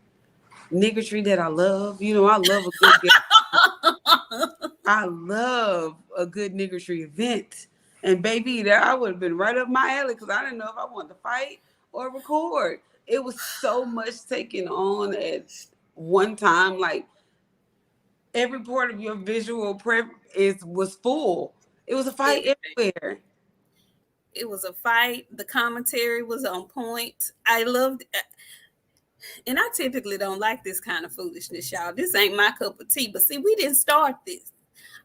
Niggertry that I love. You know, I love a good I love a good niggertry event. And baby, that I would have been right up my alley because I didn't know if I wanted to fight or record. It was so much taken on at one time. Like every part of your visual prep was full. It was a fight everywhere. It was a fight. The commentary was on point. I loved, and I typically don't like this kind of foolishness, y'all. This ain't my cup of tea. But see, we didn't start this.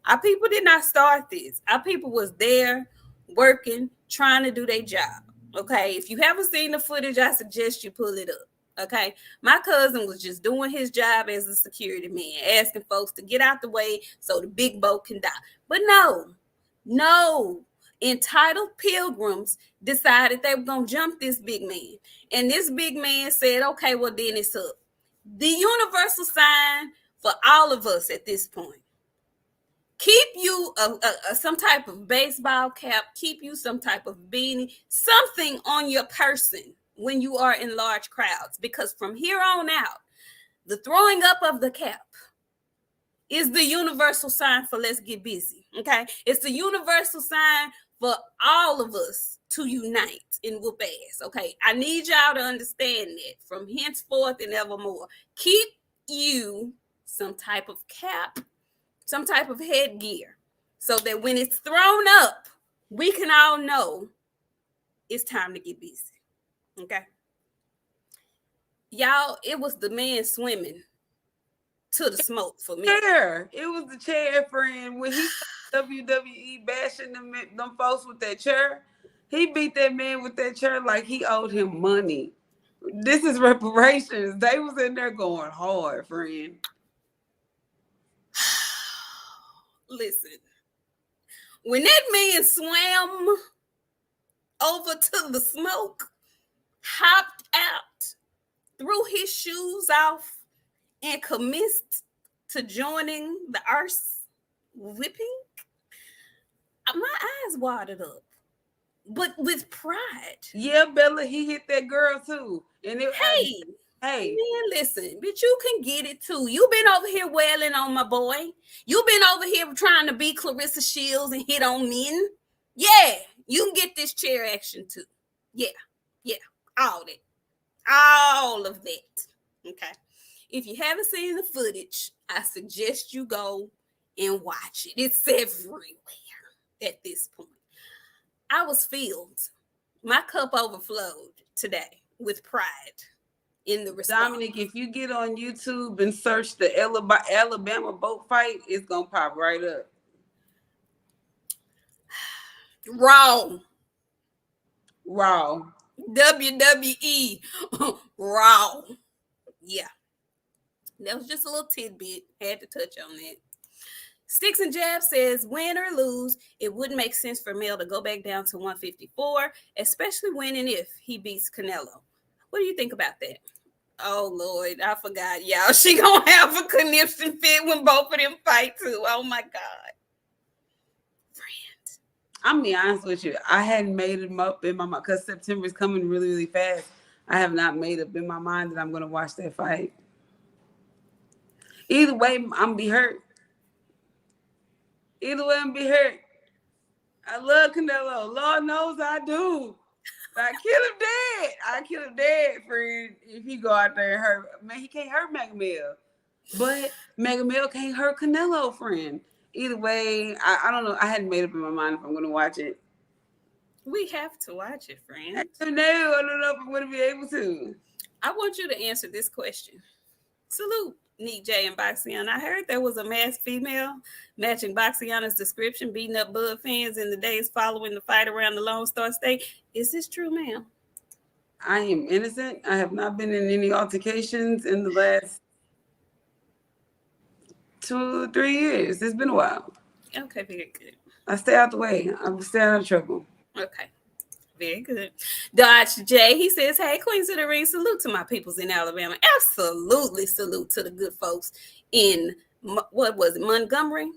Our people did not start this. Our people was there working, trying to do their job. Okay. If you haven't seen the footage, I suggest you pull it up. Okay. My cousin was just doing his job as a security man, asking folks to get out the way so the big boat can die. But no. Entitled pilgrims decided they were going to jump this big man. And this big man said, okay, well, then it's up. The universal sign for all of us at this point. Keep you some type of baseball cap, keep you some type of beanie, something on your person when you are in large crowds. Because from here on out, the throwing up of the cap is the universal sign for let's get busy. Okay. It's the universal sign for all of us to unite and whoop ass. Okay, I need y'all to understand that from henceforth and evermore. Keep you some type of cap, some type of headgear, so that when it's thrown up, we can all know it's time to get busy. Okay, y'all, it was the man swimming to the smoke for me. Chair. It was the chair, friend. When he WWE bashing them folks with that chair, he beat that man with that chair like he owed him money. This is reparations. They was in there going hard, friend. Listen, when that man swam over to the smoke, hopped out, threw his shoes off, and commenced to joining the arse whipping, my eyes watered up, but with pride. Yeah, Bella, he hit that girl too. And Hey, hey, man, listen, bitch, you can get it too. You been over here wailing on my boy. You been over here trying to be Clarissa Shields and hit on men. Yeah, you can get this chair action too. Yeah, all that. All of that. Okay. If you haven't seen the footage, I suggest you go and watch it. It's everywhere at this point. I was filled. My cup overflowed today with pride in the response. Dominic, if you get on YouTube and search the Alabama boat fight, it's gonna pop right up. Raw. WWE. Raw. Yeah. That was just a little tidbit. Had to touch on that. Sticks and Jab says, win or lose, it wouldn't make sense for Mel to go back down to 154, especially when and if he beats Canelo. What do you think about that? Oh, Lord, I forgot, y'all. She gonna have a conniption fit when both of them fight, too. Oh, my God. Friend. I'm be honest with you. I hadn't made them up in my mind because September is coming really, really fast. I have not made up in my mind that I'm going to watch that fight. Either way, I'm going to be hurt. Either way, I'm be hurt. I love Canelo. Lord knows I do. I kill him dead, friend. If he go out there and hurt, man, he can't hurt Montgomery. But Montgomery can't hurt Canelo, friend. Either way, I don't know. I hadn't made up in my mind if I'm going to watch it. We have to watch it, friend. I don't know if I'm going to be able to. I want you to answer this question. Salute, Nik J and BOXIANA. I heard there was a masked female matching BOXIANA's description, beating up Bud fans in the days following the fight around the Lone Star State. Is this true, ma'am? I am innocent. I have not been in any altercations in the last 2-3 years. It's been a while. Okay, very good. I stay out the way. I stay out of trouble. Okay. Very good. Dodge J, he says, hey, Queens of the Ring, salute to my peoples in Alabama. Absolutely salute to the good folks in, what was it, Montgomery?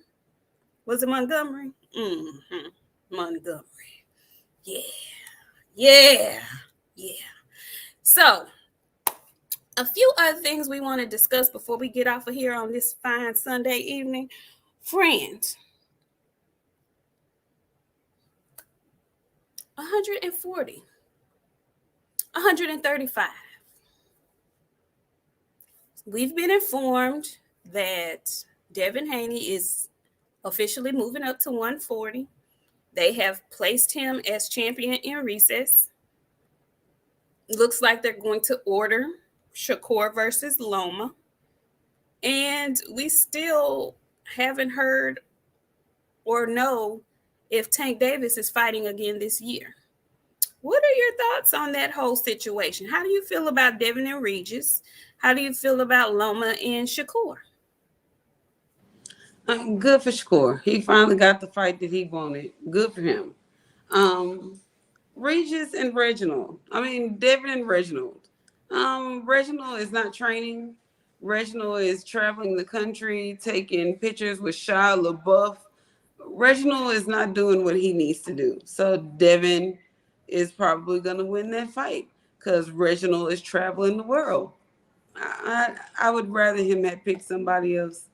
Was it Montgomery? Mm-hmm. Montgomery. Yeah. So, a few other things we want to discuss before we get off of here on this fine Sunday evening. Friends, 140, 135. We've been informed that Devin Haney is officially moving up to 140. They have placed him as champion in recess. Looks like they're going to order Shakur versus Loma. And we still haven't heard or know if Tank Davis is fighting again this year. What are your thoughts on that whole situation? How do you feel about Devin and Regis? How do you feel about Loma and Shakur? Good for Shakur. He finally got the fight that he wanted. Good for him. Regis and Reginald. Devin and Reginald. Reginald is not training. Reginald is traveling the country, taking pictures with Shia LaBeouf. Reginald is not doing what he needs to do. So Devin is probably going to win that fight because Reginald is traveling the world. I would rather him have picked somebody else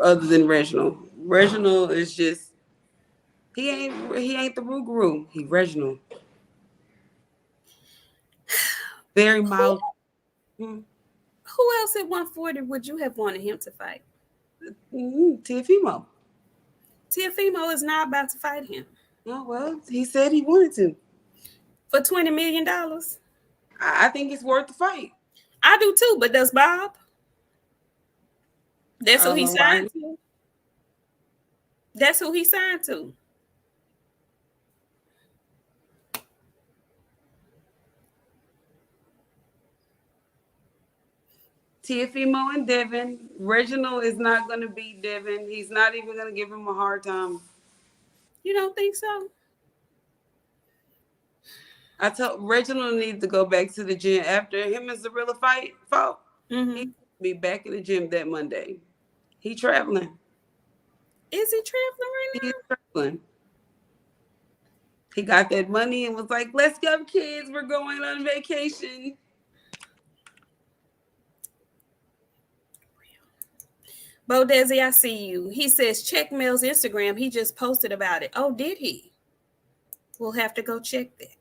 other than Reginald. Reginald is just He ain't the Rougarou. He Reginald. Very Who, mild. Hmm. who else at 140 would you have wanted him to fight? Tiafimo. Tiafimo is not about to fight him. Oh, well, he said he wanted to. For $20 million? I think it's worth the fight. I do too, but does Bob? That's I who don't he know why. signed to. That's who he signed to. Tiafimo and Devin. Reginald is not going to beat Devin. He's not even going to give him a hard time. You don't think so? I told Reginald needs to go back to the gym after him and Zarilla fought. Mm-hmm. He be back in the gym that Monday. He traveling. Is he traveling right now? He's traveling. He got that money and was like, "Let's go, kids. We're going on vacation." Bo Desi, I see you. He says, check Mel's Instagram. He just posted about it. Oh, did he? We'll have to go check that.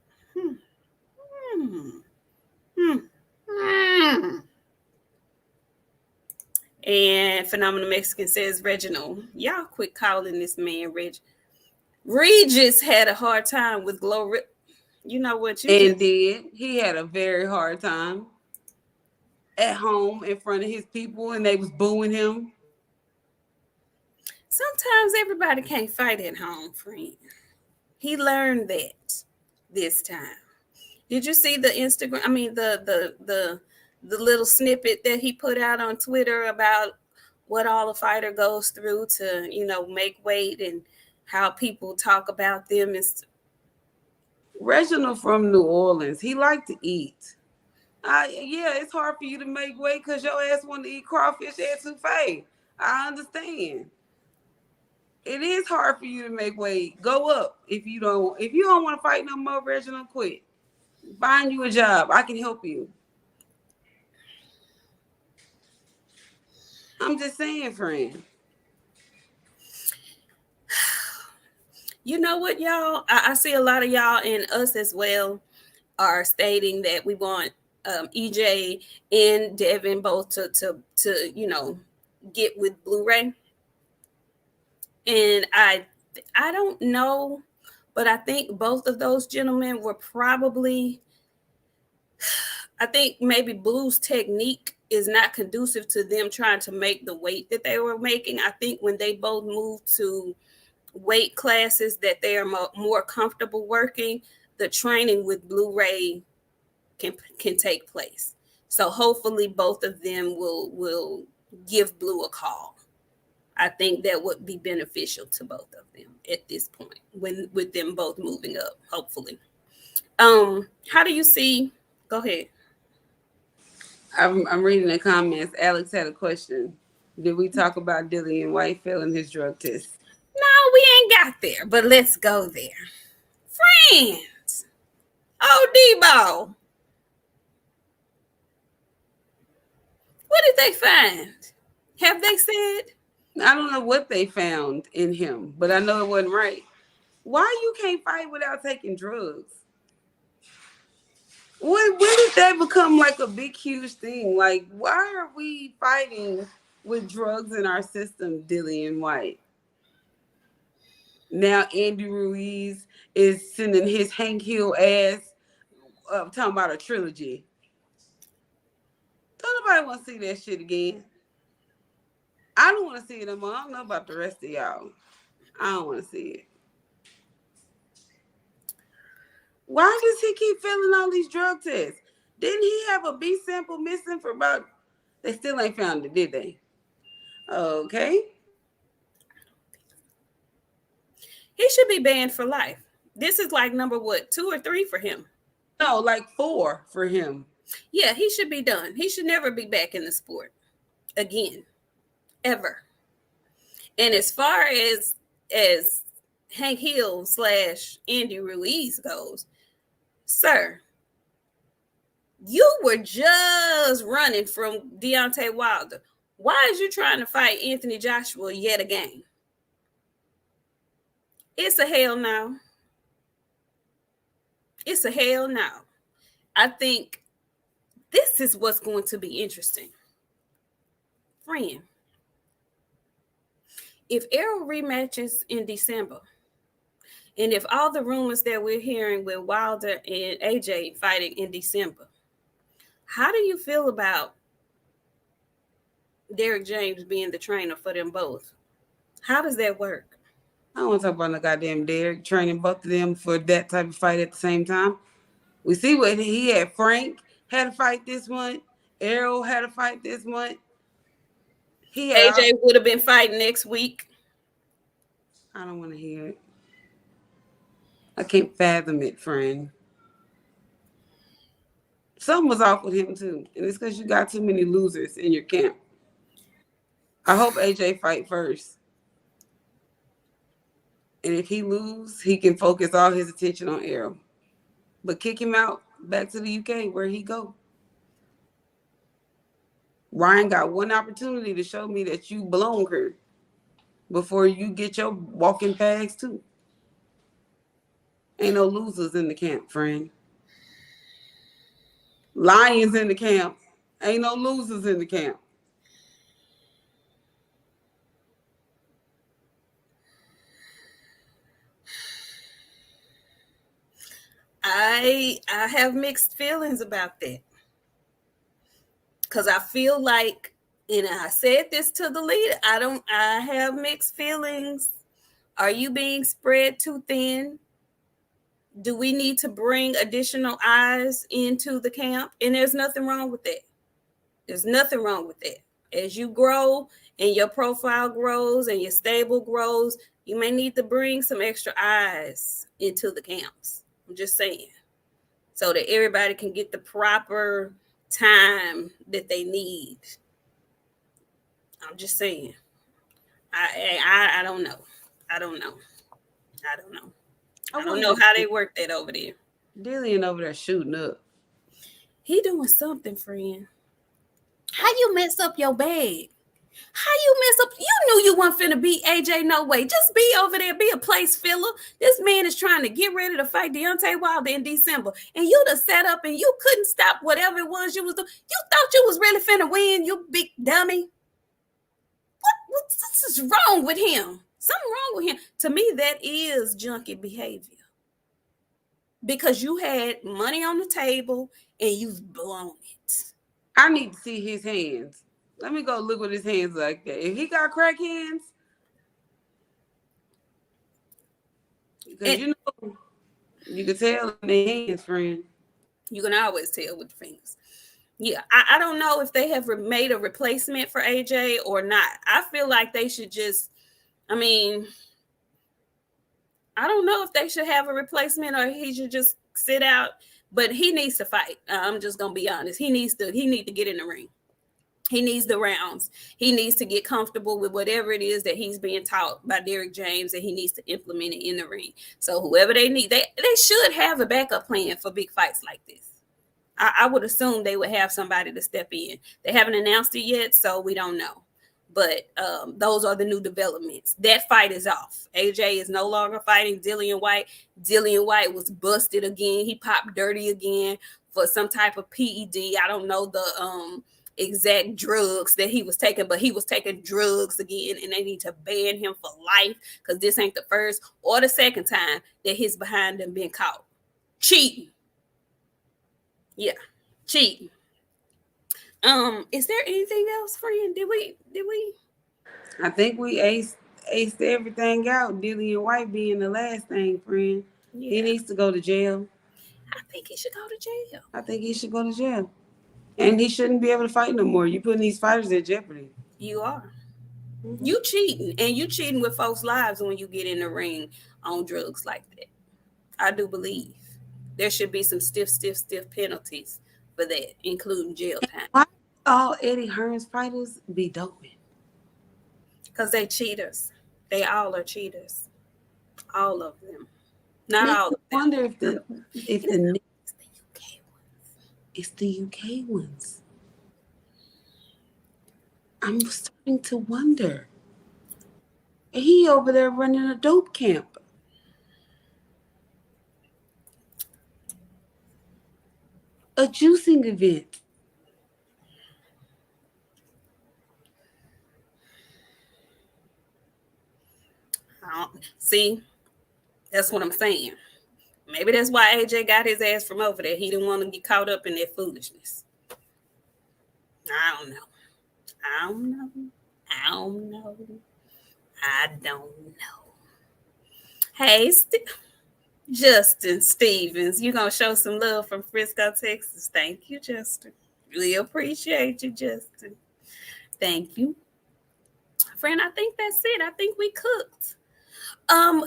And Phenomenal Mexican says, Reginald, y'all quit calling this man Reg. Regis had a hard time with Glory. You know what? He had a very hard time at home in front of his people, and they was booing him. Sometimes everybody can't fight at home, friend. He learned that this time. Did you see the Instagram? I mean, the little snippet that he put out on Twitter about what all a fighter goes through to, make weight and how people talk about them. Reginald from New Orleans, he liked to eat. Yeah, it's hard for you to make weight because your ass want to eat crawfish etouffee. I understand. It is hard for you to make weight. Go up if you don't want to fight no more. Reginald, quit. Find you a job. I can help you. I'm just saying, friend. You know what, y'all? I see a lot of y'all and us as well are stating that we want EJ and Devin both to get with Blu-ray. And I don't know, but I think both of those gentlemen were probably, I think maybe Blue's technique is not conducive to them trying to make the weight that they were making. I think when they both moved to weight classes that they are more comfortable working, the training with Blu-ray can take place. So hopefully both of them will give Blue a call. I think that would be beneficial to both of them at this point, with them both moving up, hopefully. How do you see? Go ahead. I'm reading the comments. Alex had a question. Did we talk about Dillian Whyte failing his drug test? No, we ain't got there, but let's go there. Friends. Oh, Debo. What did they find? Have they said? I don't know what they found in him, but I know it wasn't right. Why you can't fight without taking drugs? When did that become like a big, huge thing? Like, why are we fighting with drugs in our system, Dillian Whyte? Now Andy Ruiz is sending his Hank Hill ass up talking about a trilogy. Don't nobody want to see that shit again. I don't want to see it anymore. I don't know about the rest of y'all. I don't want to see it. Why does he keep failing all these drug tests? Didn't he have a B sample missing for about... They still ain't found it, did they? Okay. He should be banned for life. This is like number 2 or 3 for him. No, like 4 for him. Yeah, he should be done. He should never be back in the sport again, ever. And as far as Hank Hill / Andy Ruiz goes, sir, you were just running from Deontay Wilder. Why is you trying to fight Anthony Joshua yet again? It's a hell no. It's a hell no. I think this is what's going to be interesting. Friend, if Errol rematches in December, and if all the rumors that we're hearing with Wilder and AJ fighting in December, how do you feel about Derek James being the trainer for them both? How does that work? I don't want to talk about no goddamn Derek training both of them for that type of fight at the same time. We see what he had. Frank had a fight this month. Errol had a fight this month. He had. AJ would have been fighting next week. I don't want to hear it. I can't fathom it, friend. Something was off with him too, and it's because you got too many losers in your camp. I hope AJ fight first, and if he lose, he can focus all his attention on Errol. But kick him out back to the UK where he go. Ryan got one opportunity to show me that you belong here before you get your walking bags too. Ain't no losers in the camp, friend. Lions in the camp. Ain't no losers in the camp. I have mixed feelings about that. Cause I feel like, and I said this to the leader, I have mixed feelings. Are you being spread too thin? Do we need to bring additional eyes into the camp? And there's nothing wrong with that. There's nothing wrong with that. As you grow and your profile grows and your stable grows, you may need to bring some extra eyes into the camps. I'm just saying. So that everybody can get the proper time that they need. I'm just saying. I don't know. I don't know. I don't know. I don't know how they work that over there. Dillian over there shooting up. He doing something, friend. How you mess up your bag? How you mess up? You knew you weren't finna beat AJ no way. Just be over there, be a place filler. This man is trying to get ready to fight Deontay Wilder in December. And you done set up and you couldn't stop whatever it was you was doing. You thought you was really finna win, you big dummy. What is wrong with him? Something wrong with him. To me, that is junkie behavior. Because you had money on the table and you've blown it. I need to see his hands. Let me go look with his hands like that. If he got crack hands, because you know, you can tell in their hands, friend. You can always tell with the fingers. Yeah, I don't know if they have made a replacement for AJ or not. I feel like they should just, I mean, I don't know if they should have a replacement or he should just sit out. But he needs to fight. I'm just gonna be honest. He needs to get in the ring. He needs the rounds. He needs to get comfortable with whatever it is that he's being taught by Derek James, and he needs to implement it in the ring. So whoever they need, they should have a backup plan for big fights like this. I would assume they would have somebody to step in. They haven't announced it yet, so we don't know. But those are the new developments. That fight is off. AJ is no longer fighting Dillian Whyte. Dillian Whyte was busted again. He popped dirty again for some type of PED. I don't know the exact drugs that he was taking, but he was taking drugs again, and they need to ban him for life because this ain't the first or the second time that his behind them been caught cheating. Yeah, cheating. Is there anything else, friend? Did we? I think we aced everything out. Dillian Whyte being the last thing, friend. Yeah. He needs to go to jail. I think he should go to jail. I think he should go to jail. And he shouldn't be able to fight no more. You're putting these fighters at jeopardy. You are. Mm-hmm. You cheating. And you cheating with folks' lives when you get in the ring on drugs like that. I do believe there should be some stiff penalties for that, including jail time. Why all Eddie Hearn's fighters be doping? Because they cheaters. They all are cheaters. All of them. Not all of them. I wonder if the UK ones. It's the UK ones. I'm starting to wonder. He over there running a dope camp. a juicing event. See, that's what I'm saying. Maybe that's why AJ got his ass from over there. He didn't want to get caught up in that foolishness. I don't know. I don't know. I don't know. I don't know. Hey, Justin Stevens, you gonna show some love from Frisco, Texas? Thank you, Justin. Really appreciate you, Justin. Thank you, friend. I think that's it. I think we cooked.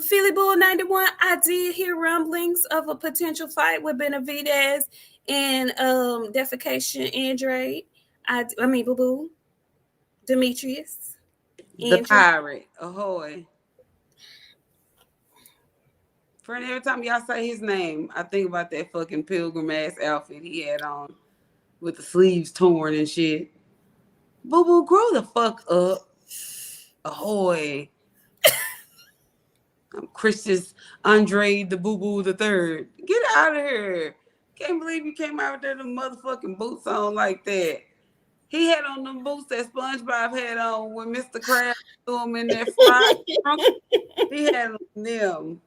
Philly Bull 91. I did hear rumblings of a potential fight with Benavidez and Defecation Andrade. I mean, Boo Boo, Demetrius, The Andrew. pirate. Ahoy. Friend, every time y'all say his name, I think about that fucking pilgrim ass outfit he had on with the sleeves torn and shit. Boo Boo, grow the fuck up. Ahoy. I'm Christus Andre the Boo Boo the Third. Get out of here. Can't believe you came out there with them motherfucking boots on like that. He had on them boots that SpongeBob had on when Mr. Krabs threw him in that fried trunk. He had on them.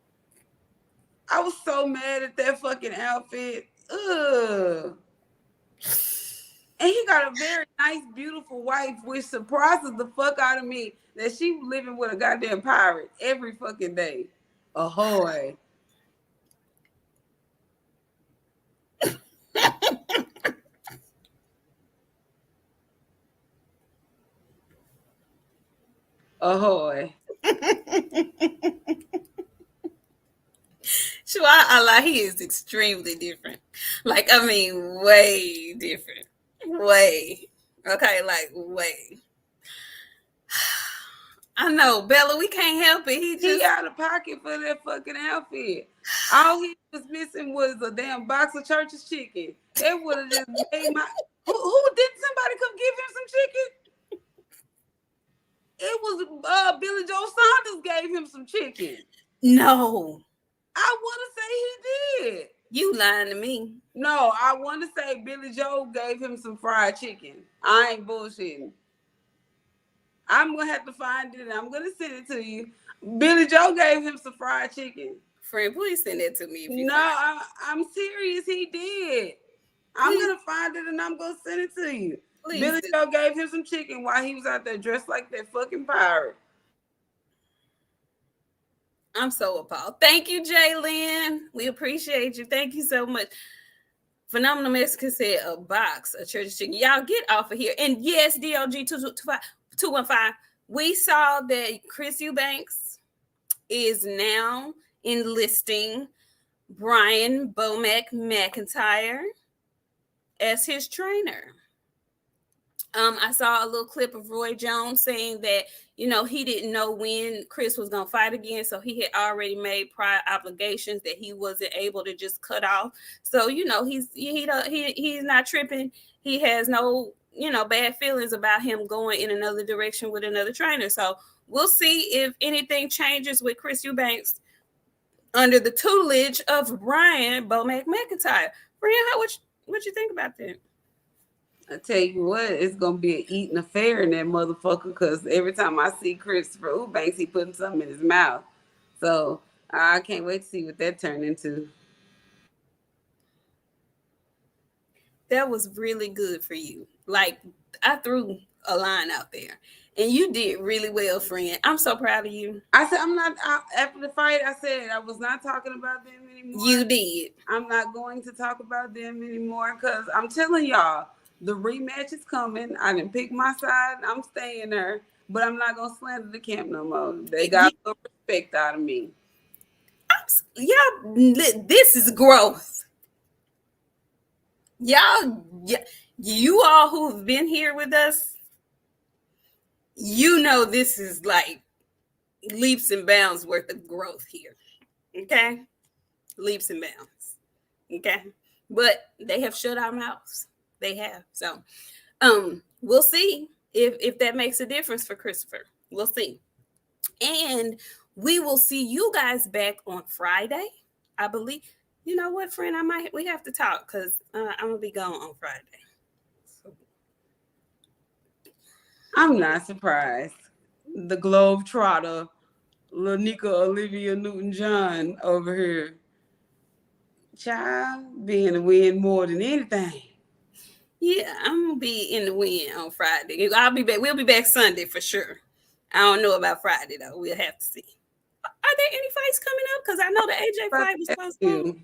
I was so mad at that fucking outfit. Ugh. And he got a very nice, beautiful wife, which surprises the fuck out of me that she living with a goddamn pirate every fucking day. Ahoy. Ahoy. Sure, Allah, he is extremely different. Like, I mean, way different. Way. Okay, like, way. I know, Bella, we can't help it. He out of pocket for that fucking outfit. All he was missing was a damn box of Church's chicken. That would have just made my. Who did somebody come give him some chicken? It was Billy Joe Saunders gave him some chicken. No. I want to say he did. You lying to me. No, I want to say Billy Joe gave him some fried chicken. I ain't bullshitting. I'm going to have to find it and I'm going to send it to you. Billy Joe gave him some fried chicken. Friend, please send it to me. If you No, I'm serious. He did. I'm going to find it and I'm going to send it to you. Please Billy Joe gave him some chicken while he was out there dressed like that fucking pirate. I'm so appalled. Thank you, Jalen. We appreciate you. Thank you so much. Phenomenal Mexican said a box of church chicken. Y'all get off of here. And yes, DOG 215. We saw that Chris Eubanks is now enlisting Brian Bomack McIntyre as his trainer. I saw a little clip of Roy Jones saying that, he didn't know when Chris was going to fight again. So he had already made prior obligations that he wasn't able to just cut off. So, he's not tripping. He has no, bad feelings about him going in another direction with another trainer. So we'll see if anything changes with Chris Eubanks under the tutelage of Brian Bomack McIntyre. Brian, what you think about that? I tell you what, it's gonna be an eating affair in that motherfucker. Because every time I see Christopher Eubanks, he putting something in his mouth. So I can't wait to see what that turned into. That was really good for you. Like, I threw a line out there, and you did really well, friend. I'm so proud of you. I said after the fight. I said I was not talking about them anymore. You did. I'm not going to talk about them anymore because I'm telling y'all. The rematch is coming. I didn't pick my side. I'm staying there. But I'm not going to slander the camp no more. They got no respect out of me. This is growth. Y'all, you all who've been here with us, this is like leaps and bounds worth of growth here. Okay? Leaps and bounds. Okay? But they have shut our mouths. They have. So we'll see if that makes a difference for Christopher. We'll see. And we will see you guys back on Friday, I believe. You know what, friend? We have to talk because I'm gonna be gone on Friday. So, I'm not surprised. The Globetrotter, Lanika Olivia Newton-John over here. Child, being the win more than anything. yeah, I'm gonna be in the wind on Friday. I'll be back. We'll be back Sunday for sure. I don't know about Friday though. We'll have to see. Are there any fights coming up? Because I know the AJ About fight to was ask postponed. you.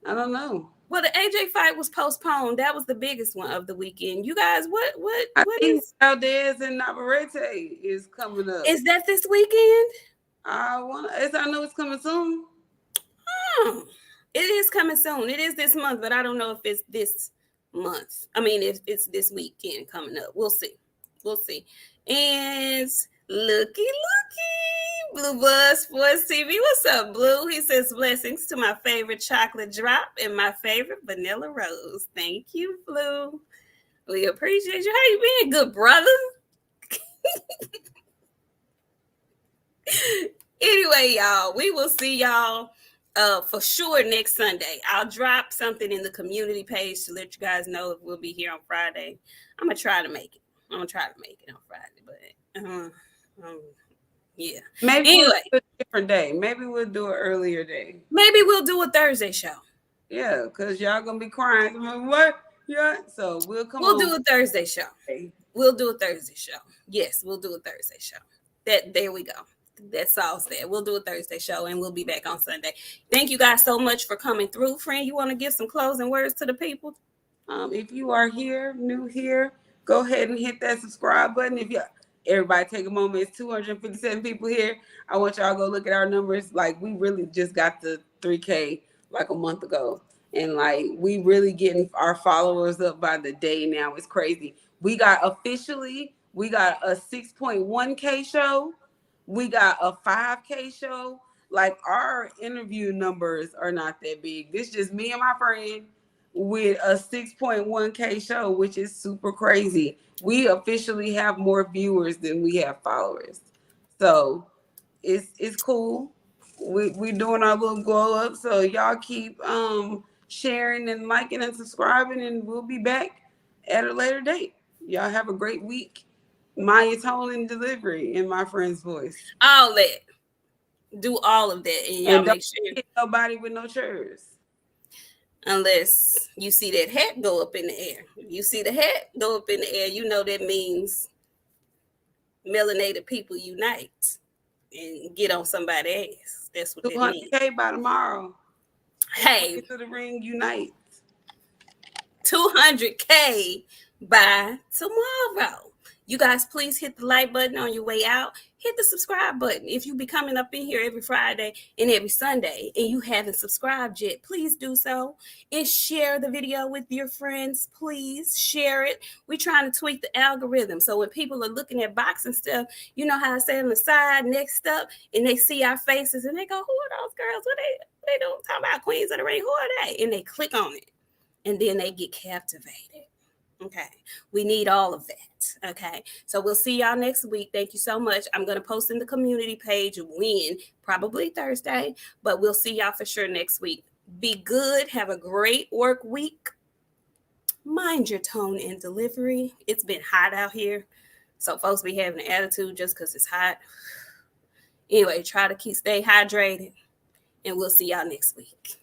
I don't know. Well, the AJ fight was postponed. That was the biggest one of the weekend. You guys, I what think Diaz and Navarrete is coming up. is that this weekend? I know it's coming soon. Oh, it is coming soon. It is this month, but I don't know if it's this month. I mean, if it's this weekend coming up. We'll see. We'll see. And looky, Blue Buzz Sports TV. What's up, Blue? He says blessings to my favorite chocolate drop and my favorite vanilla rose. Thank you, Blue. We appreciate you. How you been, good brother? Anyway, y'all, we will see y'all for sure next Sunday. I'll drop something in the community page to let you guys know if we'll be here on Friday. I'm gonna try to make it. I'm gonna try to make it on Friday, but yeah. Maybe Anyway, we'll do a different day. Maybe we'll do an earlier day. maybe we'll do a Thursday show. Yeah, because y'all gonna be crying. What? Yeah. So we'll come We'll on. do a Thursday show. We'll do a Thursday show. Yes, we'll do a Thursday show. There we go. That solves that. We'll do a Thursday show and we'll be back on Sunday. Thank you guys so much for coming through. Friend, you want to give some closing words to the people? If you are new here, go ahead and hit that subscribe button. Everybody take a moment. It's 257 people here. I want y'all to go look at our numbers. Like, we really just got the 3K like a month ago. And like, we really getting our followers up by the day now. It's crazy. We got a 6.1K show. We got a 5K show. Like, our interview numbers are not that big. This just me and my friend with a 6.1K show, which is super crazy. We officially have more viewers than we have followers. So it's cool. We doing our little glow up. So y'all keep sharing and liking and subscribing, and we'll be back at a later date. Y'all have a great week. Maya tone and delivery in my friend's voice. All that. Do all of that, and y'all make sure hit nobody with no chairs. Unless you see that hat go up in the air. If you see the hat go up in the air, you know that means melanated people unite and get on somebody's ass. That's what that means. 200K by tomorrow. Hey, to the ring unite. 200K by tomorrow. You guys, please hit the like button on your way out. Hit the subscribe button. If you be coming up in here every Friday and every Sunday and you haven't subscribed yet, please do so. And share the video with your friends. Please share it. We're trying to tweak the algorithm. So when people are looking at boxing stuff, you know how I say on the side, next up, and they see our faces and they go, who are those girls? What they don't talk about Queens of the Ring. Who are they? And they click on it. And then they get captivated. Okay. We need all of that. Okay. So we'll see y'all next week. Thank you so much. I'm going to post in the community page when, probably Thursday, but we'll see y'all for sure next week. Be good. Have a great work week. Mind your tone and delivery. It's been hot out here. So folks be having an attitude just because it's hot. Anyway, try to stay hydrated. And we'll see y'all next week.